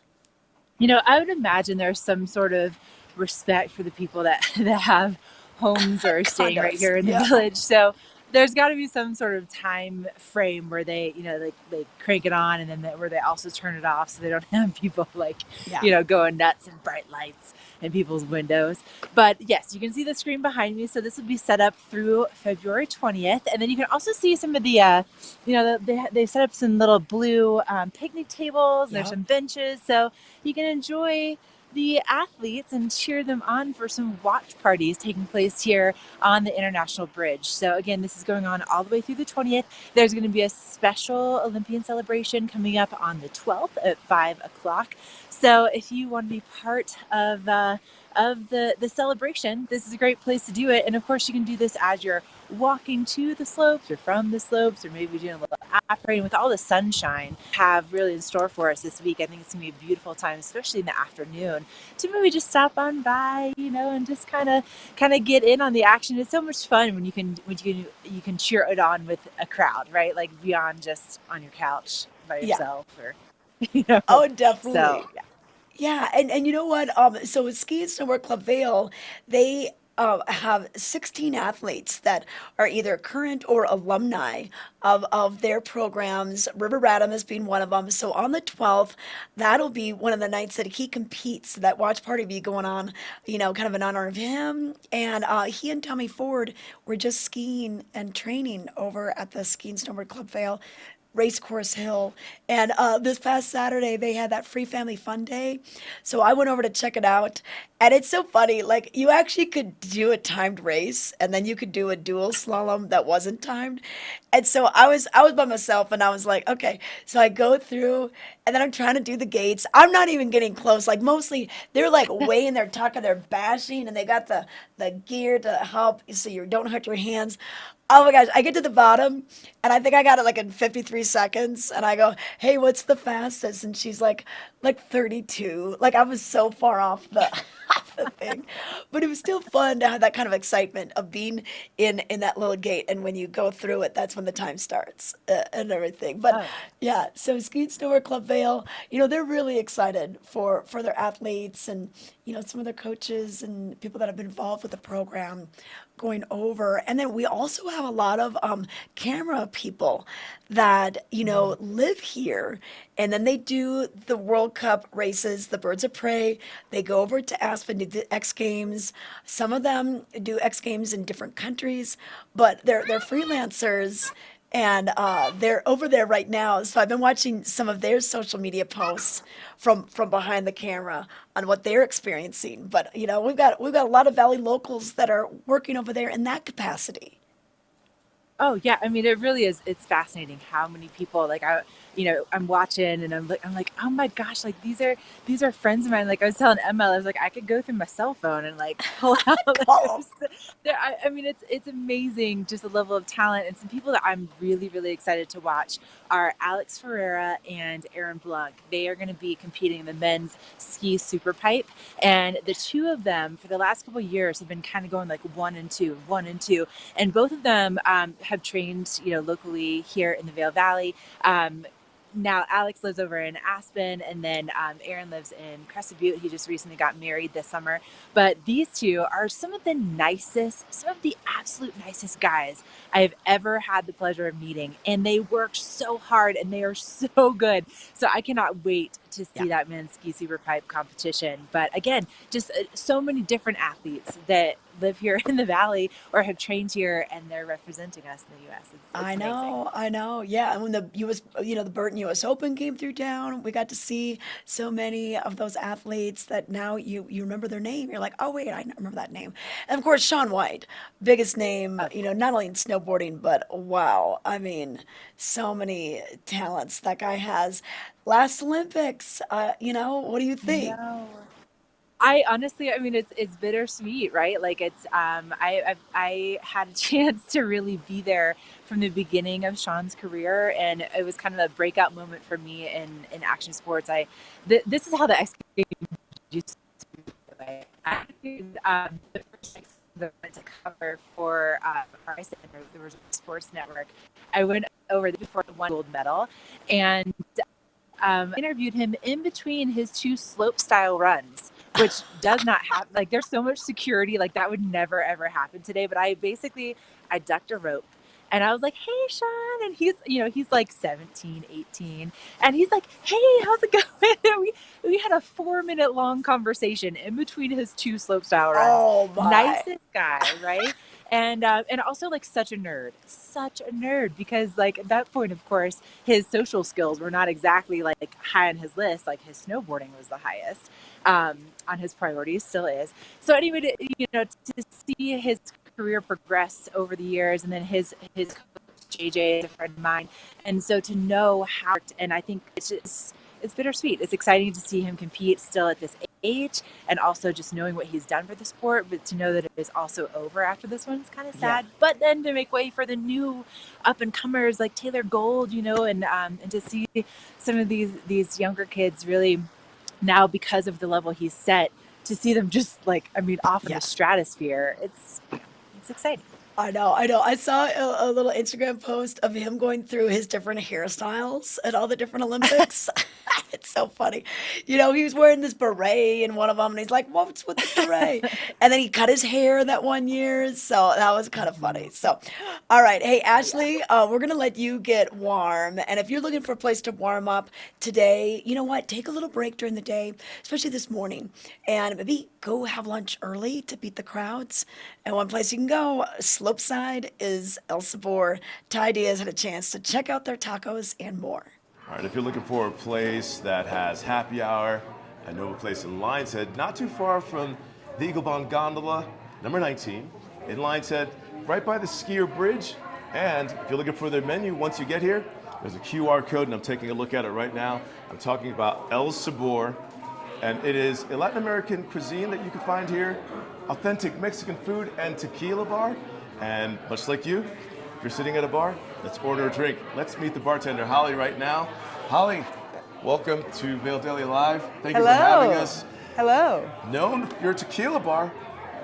I would imagine there's some sort of respect for the people that have homes or are staying right here in the village. So there's got to be some sort of time frame where they, like they crank it on, and then where they also turn it off so they don't have people like, Yeah. going nuts and bright lights in people's windows. But yes, you can see the screen behind me. So this will be set up through February 20th, and then you can also see some of the, they set up some little blue picnic tables. And there's Yep. some benches, so you can enjoy the athletes and cheer them on for some watch parties taking place here on the International Bridge. So again, this is going on all the way through the 20th. There's going to be a special Olympian celebration coming up on the 12th at 5 o'clock. So if you want to be part of the celebration, this is a great place to do it. And of course, you can do this as you're walking to the slopes or from the slopes, or maybe doing a little app parade. With all the sunshine have really in store for us this week, I think it's gonna be a beautiful time, especially in the afternoon, to maybe just stop on by, and just kind of get in on the action. It's so much fun when you can cheer it on with a crowd, right? Like beyond just on your couch by Yeah. yourself, or Oh, definitely. So Yeah, and you know what? So with Ski and Snowboard Club Vail, they have 16 athletes that are either current or alumni of their programs. River Radham has been one of them. So on the 12th, that'll be one of the nights that he competes. That watch party will be going on, kind of in honor of him. And he and Tommy Ford were just skiing and training over at the Ski and Snowboard Club Vail Racecourse Hill. And this past Saturday, they had that free family fun day. So I went over to check it out. And it's so funny. Like, you actually could do a timed race, and then you could do a dual slalom that wasn't timed. And so I was by myself, and I was like, okay. So I go through, and then I'm trying to do the gates. I'm not even getting close. Like, mostly they're like way in their tuck, they're bashing, and they got the gear to help so you don't hurt your hands. Oh my gosh, I get to the bottom, and I think I got it like in 53 seconds, and I go, "Hey, what's the fastest?" And she's like 32. Like, I was so far off the the thing. But it was still fun to have that kind of excitement of being in that little gate, and when you go through it, that's when the time starts, and everything. But yeah, so Ski and Snowboard Club Vail, they're really excited for their athletes, and some of their coaches and people that have been involved with the program going over. And then we also have a lot of camera people that live here, and then they do the World Cup races, the Birds of Prey. They go over to Aspen to do the X Games. Some of them do X Games in different countries, but they're freelancers, and they're over there right now. So I've been watching some of their social media posts from behind the camera on what they're experiencing. But we've got a lot of Valley locals that are working over there in that capacity. Oh yeah, I mean it really is. It's fascinating how many people I'm watching, and I'm like, oh my gosh, like these are friends of mine. Like I was telling Emma, I was like, I could go through my cell phone and like pull out. I mean, it's amazing just the level of talent, and some people that I'm really really excited to watch are Alex Ferreira and Aaron Blanc. They are going to be competing in the men's ski super pipe, and the two of them for the last couple of years have been kind of going like 1 and 2, and both of them have trained, locally here in the Vail Valley. Now Alex lives over in Aspen, and then Aaron lives in Crested Butte. He just recently got married this summer. But these two are some of the absolute nicest guys I've ever had the pleasure of meeting. And they work so hard, and they are so good. So I cannot wait to see that men's ski super pipe competition. But again, just so many different athletes that live here in the Valley or have trained here, and they're representing us in the U.S. It's I amazing. know. Yeah, and when the the Burton U.S. Open came through town, we got to see so many of those athletes that now you remember their name. You're like, oh wait, I remember that name. And of course, Shaun White, biggest name, not only in snowboarding, but wow, I mean, so many talents that guy has. Last Olympics, what do you think? No. I honestly, I mean, it's bittersweet, right? Like I had a chance to really be there from the beginning of Sean's career, and it was kind of a breakout moment for me in action sports. This is how the X Games used to be. The first X that I went to cover for there was a sports network. I went over before the one gold medal, and interviewed him in between his two slope style runs, which does not happen. Like there's so much security, like that would never ever happen today. But I ducked a rope, And I was like, hey, Sean. And he's like 17, 18. And he's like, hey, how's it going? And we had a 4-minute long conversation in between his 2 slopestyle runs. Oh my. Nicest guy, right? And also like such a nerd because like at that point, of course, his social skills were not exactly like high on his list. Like his snowboarding was the highest on his priorities, still is. So anyway, to see his career progress over the years, and then his coach JJ is a friend of mine, and so to know how, and I think it's bittersweet. It's exciting to see him compete still at this age, and also just knowing what he's done for the sport, but to know that it is also over after this one is kind of sad. Yeah. But then to make way for the new up and comers like Taylor Gold, and to see some of these younger kids really now, because of the level he's set, to see them just like, off in the stratosphere, it's exciting. I know. I saw a little Instagram post of him going through his different hairstyles at all the different Olympics. It's so funny. He was wearing this beret in one of them, and he's like, what's with the beret? And then he cut his hair that one year, so that was kind of funny. So, all right. Hey, Ashley, we're going to let you get warm, and if you're looking for a place to warm up today, you know what? Take a little break during the day, especially this morning, and maybe go have lunch early to beat the crowds. And one place you can go, Slopeside, is El Sabor. Ty Diaz had a chance to check out their tacos and more. All right, if you're looking for a place that has happy hour, I know a place in Lion's Head, not too far from the Eagle Bond Gondola, number 19, in Lion's Head, right by the skier bridge. And if you're looking for their menu, once you get here, there's a QR code, and I'm taking a look at it right now. I'm talking about El Sabor, and it is a Latin American cuisine that you can find here, authentic Mexican food and tequila bar. And much like you, if you're sitting at a bar, let's order a drink. Let's meet the bartender, Holly, right now. Holly, welcome to Vail Daily Live. Thank you for having us. Hello. Known for your tequila bar,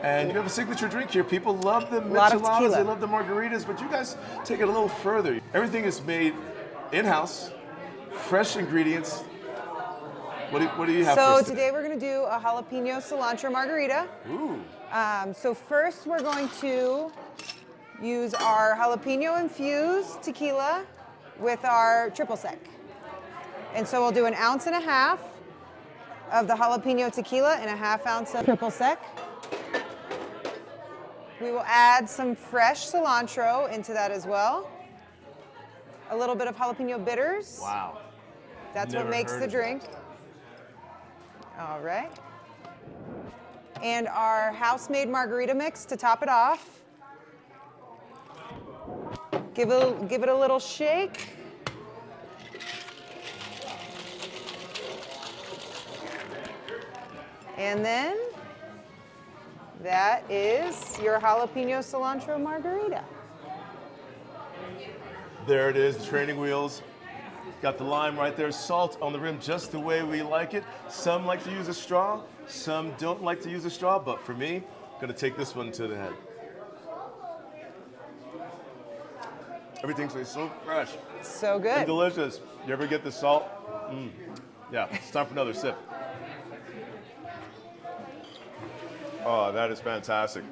and you have a signature drink here. People love the micheladas, they love the margaritas, but you guys take it a little further. Everything is made in-house, fresh ingredients. What do you have for us today we're going to do a jalapeno cilantro margarita. Ooh. So first we're going to use our jalapeno infused tequila with our triple sec. And so we'll do 1.5 ounces of the jalapeno tequila and 1/2 ounce of triple sec. We will add some fresh cilantro into that as well. A little bit of jalapeno bitters. Wow. That's what makes the drink. All right. And our house-made margarita mix to top it off. Give it a little shake. And then that is your jalapeno cilantro margarita. There it is, the training wheels. Got the lime right there, salt on the rim just the way we like it. Some like to use a straw, some don't like to use a straw, but for me, I'm gonna take this one to the head. Everything's so fresh. So good. And delicious. You ever get the salt? Yeah, it's time for another sip. Oh, that is fantastic.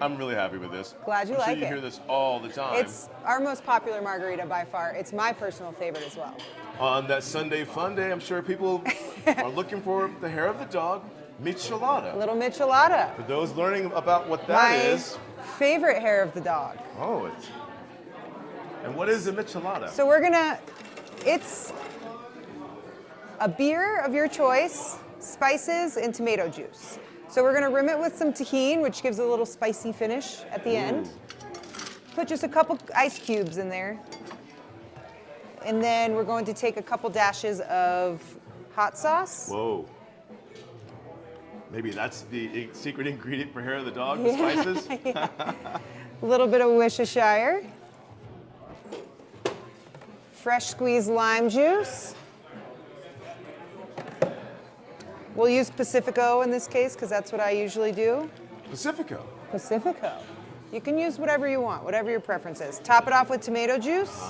I'm really happy with this. Glad you I'm like sure you it. hear this all the time. It's our most popular margarita by far. It's my personal favorite as well. On that Sunday fun day, I'm sure people are looking for the hair of the dog, michelada. A little michelada. For those learning about what that is. My favorite hair of the dog. Oh, and what is a michelada? So it's a beer of your choice, spices, and tomato juice. So we're gonna rim it with some tahini, which gives a little spicy finish at the end. Put just a couple ice cubes in there. And then we're going to take a couple dashes of hot sauce. Whoa. Maybe that's the secret ingredient for hair of the dog, the spices? Yeah. A little bit of Worcestershire. Fresh squeezed lime juice. We'll use Pacifico in this case because that's what I usually do. Pacifico? Pacifico. You can use whatever you want, whatever your preference is. Top it off with tomato juice.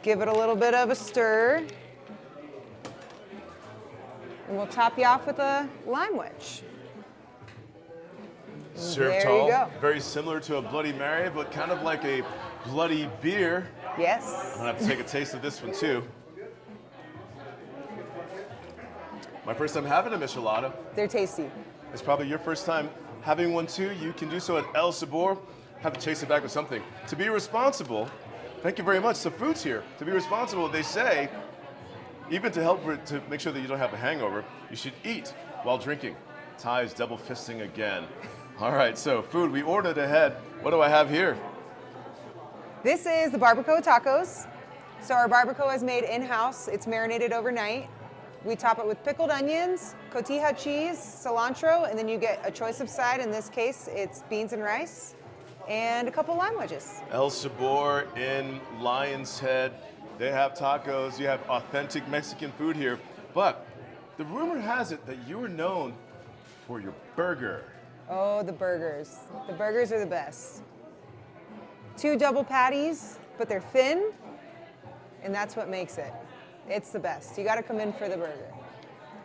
Give it a little bit of a stir. And we'll top you off with a lime wedge. Served There tall. you go. Very similar to a Bloody Mary, but kind of like a bloody beer. Yes. I'm gonna have to take a taste of this one too. My first time having a Michelada. They're tasty. It's probably your first time having one too. You can do so at El Sabor. Have to chase it back with something. To be responsible, thank you very much. The food's here. To be responsible, they say, even to help to make sure that you don't have a hangover, you should eat while drinking. Ty is double fisting again. All right, so food, we ordered ahead. What do I have here? This is the Barbacoa Tacos. So our barbacoa is made in-house. It's marinated overnight. We top it with pickled onions, cotija cheese, cilantro, and then you get a choice of side. In this case, it's beans and rice, and a couple lime wedges. El Sabor in Lion's Head. They have tacos. You have authentic Mexican food here. But the rumor has it that you are known for your burger. Oh, the burgers. The burgers are the best. 2 double patties, but they're thin, and that's what makes it. It's the best. You got to come in for the burger.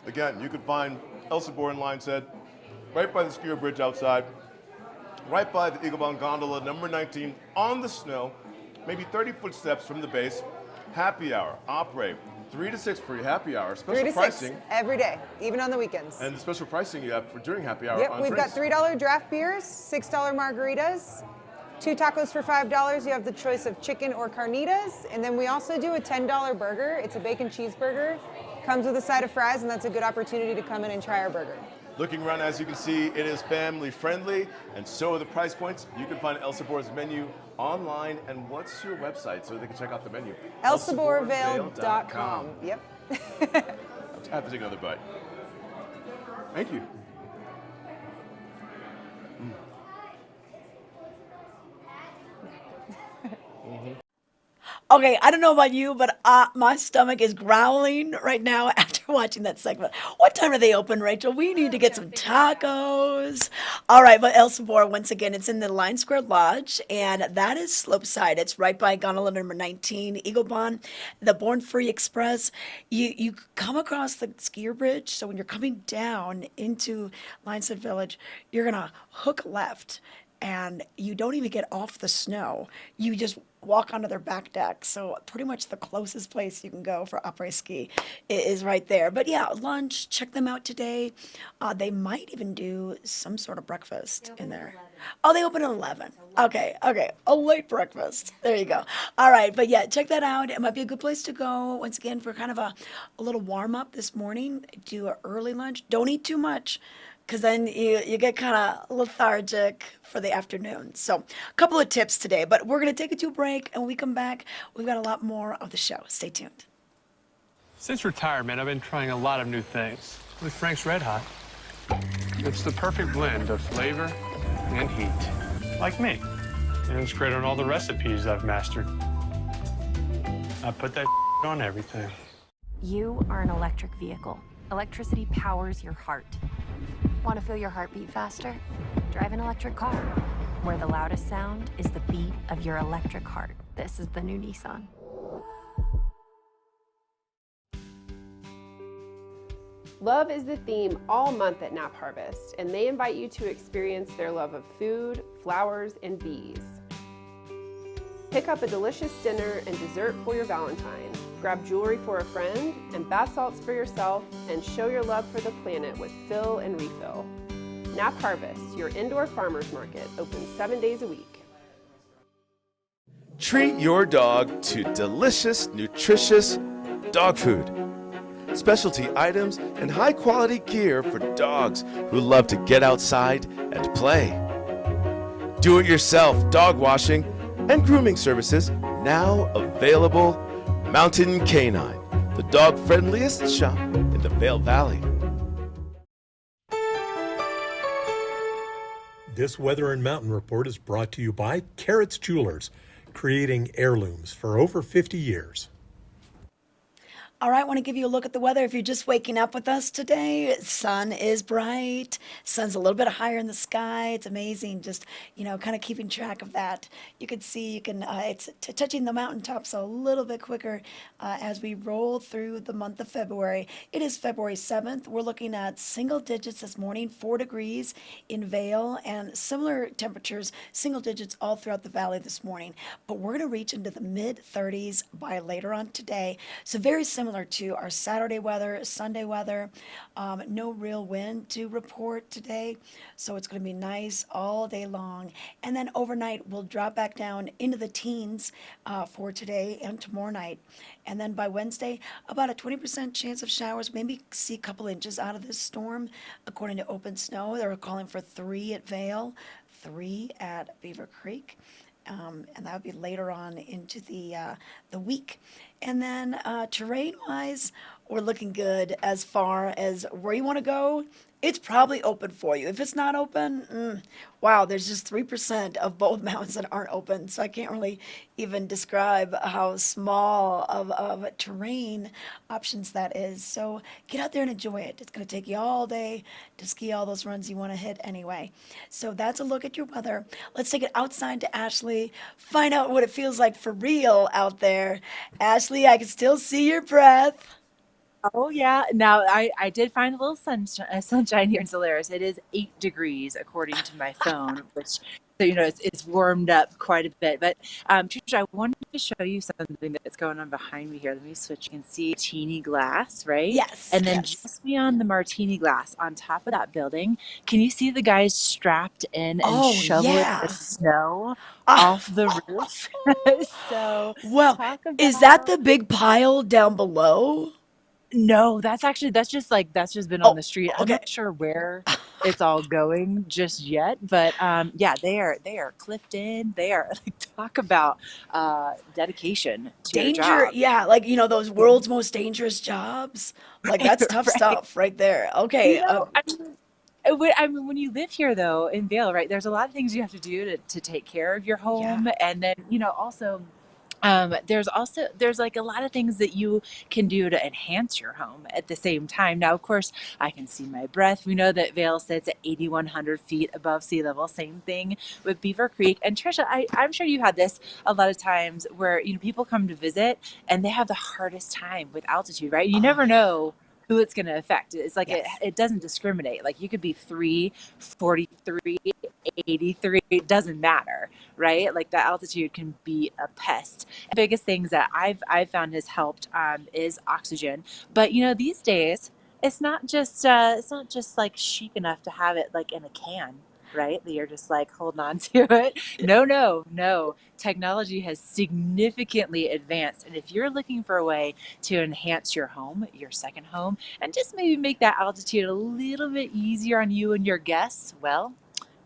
Again, you can find El Sabor in Lion's Head right by the skier bridge outside, right by the Eagle Bound Gondola, number 19, on the snow, maybe 30 footsteps from the base. Happy hour, operate, 3 to 6 for your happy hour. Special 3 to pricing. 6 every day, even on the weekends. And the special pricing you have for during happy hour Yep, on we've drinks. got $3 draft beers, $6 margaritas, 2 tacos for $5. You have the choice of chicken or carnitas. And then we also do a $10 burger. It's a bacon cheeseburger. Comes with a side of fries, and that's a good opportunity to come in and try our burger. Looking around, as you can see, it is family friendly, and so are the price points. You can find El Sabor's menu online. And what's your website so they can check out the menu? elsaborvail.com. Yep. I have to take another bite. Thank you. Okay, I don't know about you, but my stomach is growling right now after watching that segment. What time are they open, Rachel? We need to get some tacos. All right, but El Sabor, once again, it's in the Line Square Lodge, and that is slopeside. It's right by gondola number 19, Eagle Bond, the Born Free Express. You come across the skier bridge, so when you're coming down into Lionshead Village, you're going to hook left, and you don't even get off the snow. You just walk onto their back deck. So pretty much the closest place you can go for après-ski is right there. But yeah, lunch, check them out today. They might even do some sort of breakfast in there. Oh, they open at 11. Okay. A late breakfast. There you go. All right, but yeah, check that out. It might be a good place to go, once again, for kind of a little warm-up this morning. Do an early lunch. Don't eat too much, because then you get kind of lethargic for the afternoon. So a couple of tips today, but we're going to take it to a break, and when we come back, we've got a lot more of the show. Stay tuned. Since retirement, I've been trying a lot of new things with Frank's Red Hot. It's the perfect blend of flavor and heat, like me. And it's great on all the recipes I've mastered. I put that on everything. You are an electric vehicle. Electricity powers your heart. Want to feel your heartbeat faster? Drive an electric car, where the loudest sound is the beat of your electric heart. This is the new Nissan. Love is the theme all month at Nap Harvest, and they invite you to experience their love of food, flowers, and bees. Pick up a delicious dinner and dessert for your Valentine. Grab jewelry for a friend and bath salts for yourself, and show your love for the planet with Fill and Refill. Nap Harvest, your indoor farmers market, open 7 days a week. Treat your dog to delicious, nutritious dog food. Specialty items and high-quality gear for dogs who love to get outside and play. Do-it-yourself dog washing and grooming services now available. Mountain Canine, the dog-friendliest shop in the Vail Valley. This Weather and Mountain Report is brought to you by Carrots Jewelers, creating heirlooms for over 50 years. All right, I want to give you a look at the weather. If you're just waking up with us today, sun is bright. Sun's a little bit higher in the sky. It's amazing. Just, kind of keeping track of that. You can see, it's touching the mountaintops a little bit quicker as we roll through the month of February. It is February 7th. We're looking at single digits this morning, 4 degrees in Vail, and similar temperatures, single digits all throughout the valley this morning. But we're going to reach into the mid 30s by later on today. So very similar to our Saturday weather, Sunday weather. No real wind to report today, so it's going to be nice all day long. And then overnight, we'll drop back down into the teens for today and tomorrow night. And then by Wednesday, about a 20% chance of showers, maybe see a couple inches out of this storm. According to Open Snow, they're calling for 3 at Vail, 3 at Beaver Creek. And that would be later on into the week. And then terrain-wise, we're looking good as far as where you want to go. It's probably open for you. If it's not open, wow, there's just 3% of both mountains that aren't open. So I can't really even describe how small of terrain options that is. So get out there and enjoy it. It's going to take you all day to ski all those runs you want to hit anyway. So that's a look at your weather. Let's take it outside to Ashley, find out what it feels like for real out there. Ashley, I can still see your breath. Oh yeah. Now I did find a little sunshine here in Solaris. It is 8 degrees according to my phone, which so it's warmed up quite a bit. But Trisha, I wanted to show you something that's going on behind me here. Let me switch. You can see martini glass, right? Yes. And then yes. just beyond the martini glass, on top of that building, can you see the guys strapped in and shoveling the snow off the roof? So well, talk about... is that the big pile down below? No, that's just been on the street. I'm not sure where it's all going just yet, but yeah, they are clipped in. They are talk about dedication to your job. Yeah, those world's most dangerous jobs. Like that's tough stuff right there. Okay. I mean, when you live here though in Vail, right? There's a lot of things you have to do to take care of your home, and then also. There's like a lot of things that you can do to enhance your home at the same time. Now, of course, I can see my breath. We know that Vail sits at 8,100 feet above sea level. Same thing with Beaver Creek. And Trisha, I'm sure you had this a lot of times where people come to visit and they have the hardest time with altitude, right? You never know who it's going to affect. It's like it doesn't discriminate. Like you could be 3, 43, 83, it doesn't matter, right? Like the altitude can be a pest. The biggest things that I've found has helped is oxygen. But these days it's not just like chic enough to have it like in a can, right? That you're just like holding on to it. No. Technology has significantly advanced. And if you're looking for a way to enhance your home, your second home, and just maybe make that altitude a little bit easier on you and your guests, well,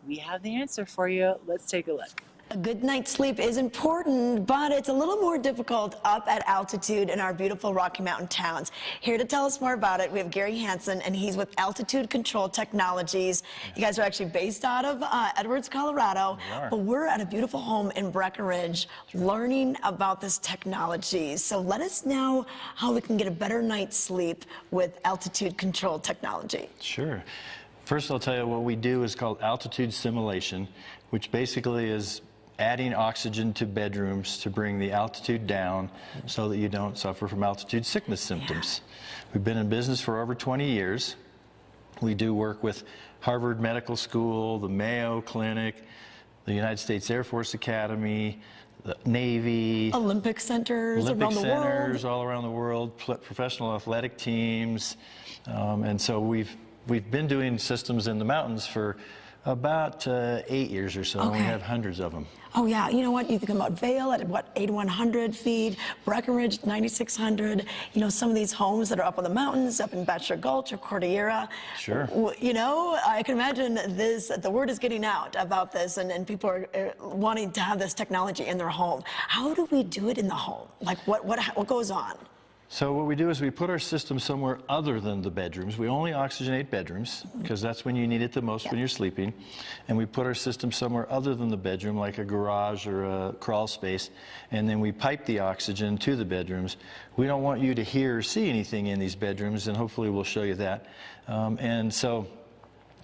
we have the answer for you. Let's take a look. A good night's sleep is important, but it's a little more difficult up at altitude in our beautiful Rocky Mountain towns. Here to tell us more about it, we have Gary Hansen, and he's with Altitude Control Technologies. You guys are actually based out of Edwards, Colorado, but we're at a beautiful home in Breckenridge learning about this technology. So let us know how we can get a better night's sleep with Altitude Control Technology. Sure. First, I'll tell you what we do is called altitude simulation, which basically is adding oxygen to bedrooms to bring the altitude down so that you don't suffer from altitude sickness symptoms. We've been in business for over 20 years. We do work with Harvard Medical School, the Mayo Clinic, the United States Air Force Academy, the Navy, Olympic centers around the world. All around the world, professional athletic teams, and so we've been doing systems in the mountains for about 8 years or so, and we have hundreds of them. Oh yeah, you know what? You think about Vail at 8,100 feet, Breckenridge 9,600. Some of these homes that are up on the mountains, up in Bachelor Gulch or Cordillera. Sure. I can imagine the word is getting out about this, and people are wanting to have this technology in their home. How do we do it in the home? Like what goes on? So what we do is we put our system somewhere other than the bedrooms. We only oxygenate bedrooms because that's when you need it the most, when you're sleeping. And we put our system somewhere other than the bedroom, like a garage or a crawl space, and then we pipe the oxygen to the bedrooms. We don't want you to hear or see anything in these bedrooms, and hopefully we'll show you that. And so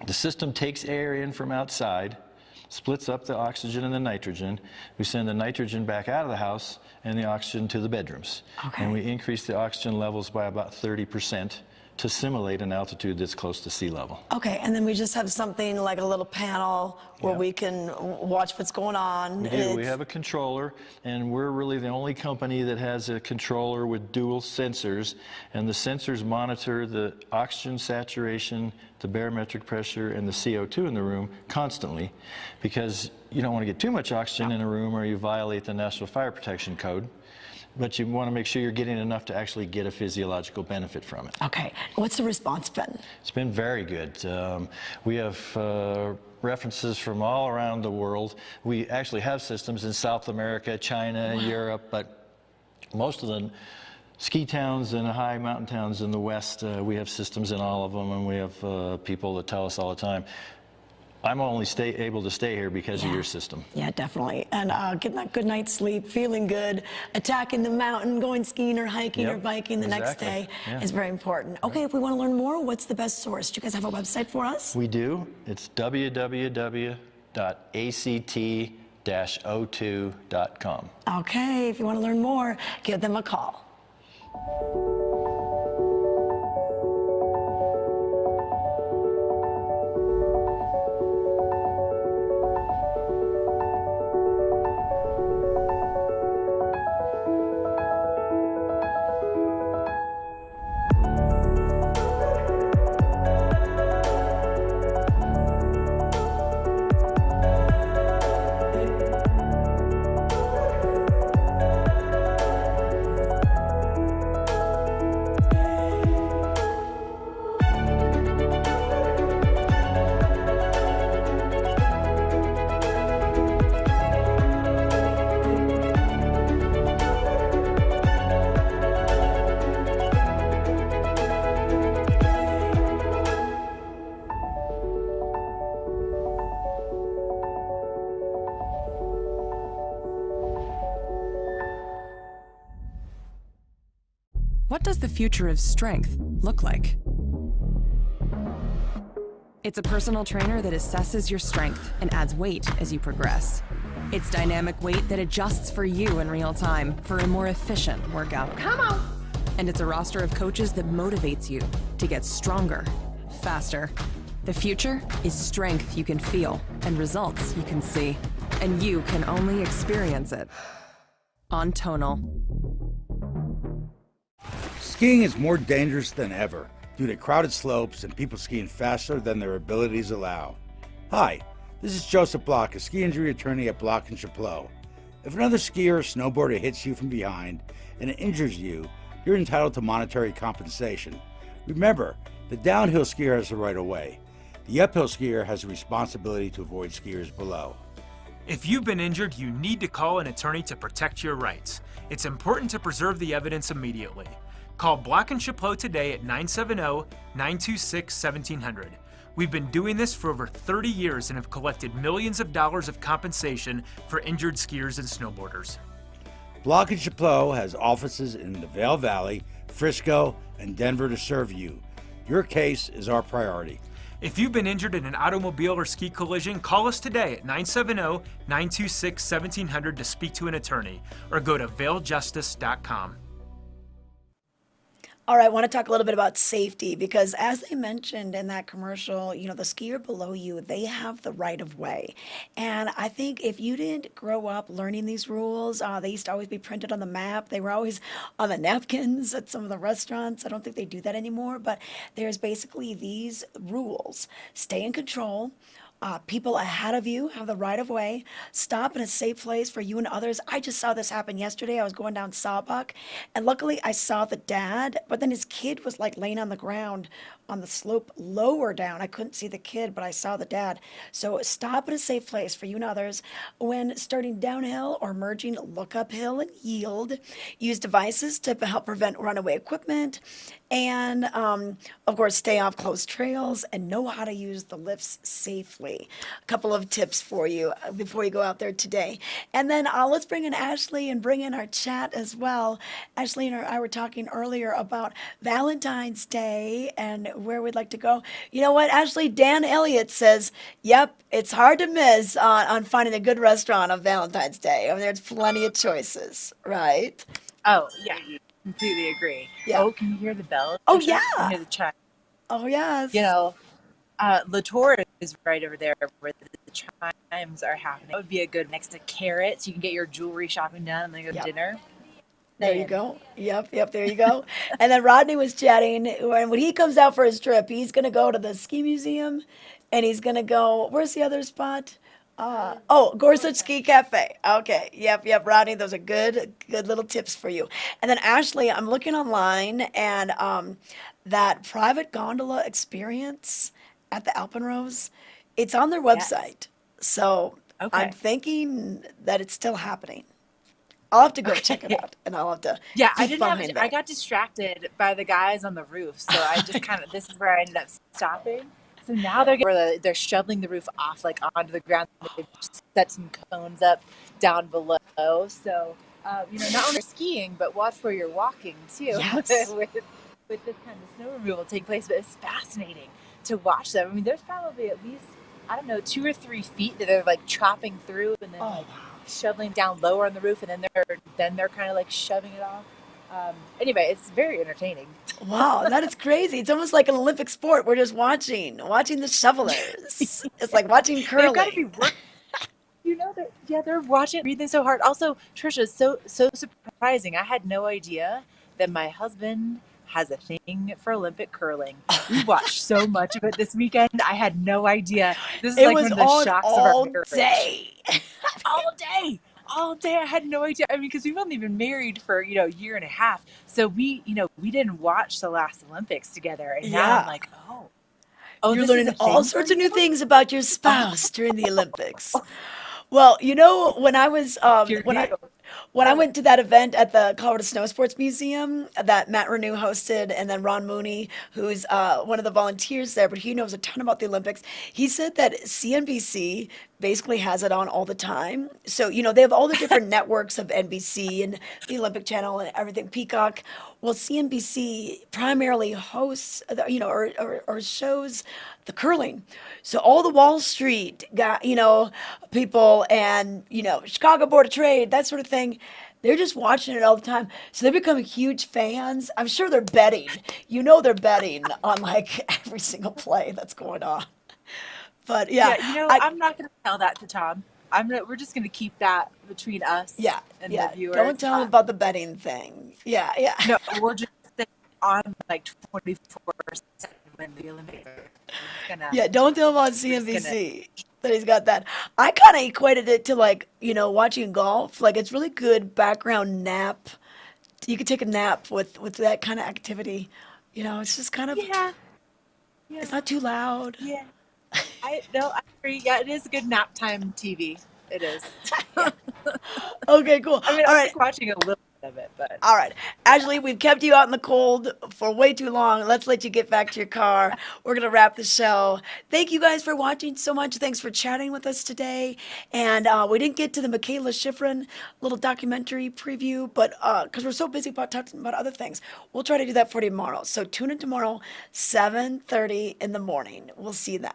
the system takes air in from outside, splits up the oxygen and the nitrogen. We send the nitrogen back out of the house and the oxygen to the bedrooms. Okay. And we increase the oxygen levels by about 30% to simulate an altitude that's close to sea level. Okay, and then we just have something like a little panel where we can watch what's going on. We do. We have a controller, and we're really the only company that has a controller with dual sensors, and the sensors monitor the oxygen saturation, the barometric pressure, and the CO2 in the room constantly, because you don't want to get too much oxygen in a room or you violate the National Fire Protection Code. But you want to make sure you're getting enough to actually get a physiological benefit from it. Okay. What's the response been? It's been very good. We have references from all around the world. We actually have systems in South America, China, Europe, but most of the ski towns and high mountain towns in the West, we have systems in all of them, and we have people that tell us all the time, I'm only able to stay here because of your system. Yeah, definitely. And getting that good night's sleep, feeling good, attacking the mountain, going skiing or hiking or biking the next day is very important. Okay, if we want to learn more, what's the best source? Do you guys have a website for us? We do. It's www.act-o2.com. Okay, if you want to learn more, give them a call. What does the future of strength look like? It's a personal trainer that assesses your strength and adds weight as you progress. It's dynamic weight that adjusts for you in real time for a more efficient workout. Come on! And it's a roster of coaches that motivates you to get stronger, faster. The future is strength you can feel and results you can see. And you can only experience it on Tonal. Skiing is more dangerous than ever due to crowded slopes and people skiing faster than their abilities allow. Hi, this is Joseph Block, a ski injury attorney at Block & Chaplot. If another skier or snowboarder hits you from behind and injures you, you're entitled to monetary compensation. Remember, the downhill skier has the right of way. The uphill skier has a responsibility to avoid skiers below. If you've been injured, you need to call an attorney to protect your rights. It's important to preserve the evidence immediately. Call Block & Chaplot today at 970-926-1700. We've been doing this for over 30 years and have collected millions of dollars of compensation for injured skiers and snowboarders. Block & Chaplot has offices in the Vail Valley, Frisco, and Denver to serve you. Your case is our priority. If you've been injured in an automobile or ski collision, call us today at 970-926-1700 to speak to an attorney, or go to vailjustice.com. All right, I want to talk a little bit about safety because as they mentioned in that commercial, you know, the skier below you, they have the right of way. And I think if you didn't grow up learning these rules, they used to always be printed on the map. They were always on the napkins at some of the restaurants. I don't think they do that anymore, but there's basically these rules. Stay in control. People ahead of you have the right of way. Stop in a safe place for you and others. I just saw this happen yesterday. I was going down Sawbuck, and luckily I saw the dad, but then his kid was like laying on the ground on the slope lower down. I couldn't see the kid, but I saw the dad. So stop at a safe place for you and others. When starting downhill or merging, look uphill and yield. Use devices to help prevent runaway equipment. And of course, stay off closed trails and know how to use the lifts safely. A couple of tips for you before you go out there today. And then let's bring in Ashley and bring in our chat as well. Ashley and I were talking earlier about Valentine's Day and where we'd like to go. You know what, Ashley? Dan Elliott says, yep, it's hard to miss on finding a good restaurant on Valentine's Day. I mean, there's plenty of choices, right? Oh, yeah. Completely agree. Yeah. Oh, can you hear the bell? Oh, Trisha? yeah. Can you hear the chime? Oh, yes. You know, Latour is right over there where the chimes are happening. That would be a good next to Carrots. You can get your jewelry shopping done and then go to dinner. There you go. Yep, there you go. And then Rodney was chatting, when he comes out for his trip, he's going to go to the ski museum, and he's going to go, where's the other spot? Gorsuch Ski Cafe. Okay, yep, Rodney, those are good little tips for you. And then Ashley, I'm looking online, and that private gondola experience at the Alpenrose, it's on their website. So I'm thinking that it's still happening. I'll have to go check it out, and I'll have to. Yeah, I keep didn't have. behind that. I got distracted by the guys on the roof, so I just kind of. This is where I ended up stopping. So now they're shoveling the roof off like onto the ground. They've set some cones up down below. So not only skiing, but watch where you're walking too. Yes. with this kind of snow removal taking place. But it's fascinating to watch them. I mean, there's probably at least 2 or 3 feet that they're like chopping through, and then shoveling down lower on the roof, and then they're kind of like shoving it off. Anyway, it's very entertaining. Wow, that is crazy. It's almost like an Olympic sport. We're just watching the shovelers. It's like watching curling. They've got to be working. They're watching, breathing so hard. Also, Trisha, so surprising. I had no idea that my husband has a thing for Olympic curling. We watched so much of it this weekend. I had no idea. This is It like was one of the on shocks all of our marriage. day. all day. I had no idea. I mean, because we've only been married for, a year and a half. So we didn't watch the last Olympics together. And now I'm like, you're this is learning a all thing sorts for of new you? things about your spouse during the Olympics. Well, when I was when I went to that event at the Colorado Snow Sports Museum that Matt Renew hosted, and then Ron Mooney, who's one of the volunteers there, but he knows a ton about the Olympics. He said that CNBC basically has it on all the time. So, they have all the different networks of NBC and the Olympic Channel and everything, Peacock. Well, CNBC primarily hosts, or shows the curling. So all the Wall Street people and, Chicago Board of Trade, that sort of thing, they're just watching it all the time. So they become huge fans. I'm sure they're betting. They're betting on like every single play that's going on. But I'm not going to tell that to Tom. We're just going to keep that between us and the viewers. Don't tell them about the betting thing. Yeah. No, we're just on like 24/7 when the Olympics are. Don't tell him on CNBC that he's got that. I kind of equated it to like, watching golf. Like it's really good background nap. You could take a nap with that kind of activity. It's just kind of, it's not too loud. Yeah. I agree. Yeah, it is good nap time TV. It is. Okay, cool. I mean, All I'm right. just watching a little bit of it, but. All right. Ashley, we've kept you out in the cold for way too long. Let's let you get back to your car. We're going to wrap the show. Thank you guys for watching so much. Thanks for chatting with us today. And we didn't get to the Michaela Schifrin little documentary preview, but because we're so busy about talking about other things, we'll try to do that for you tomorrow. So tune in tomorrow, 7:30 in the morning. We'll see you then.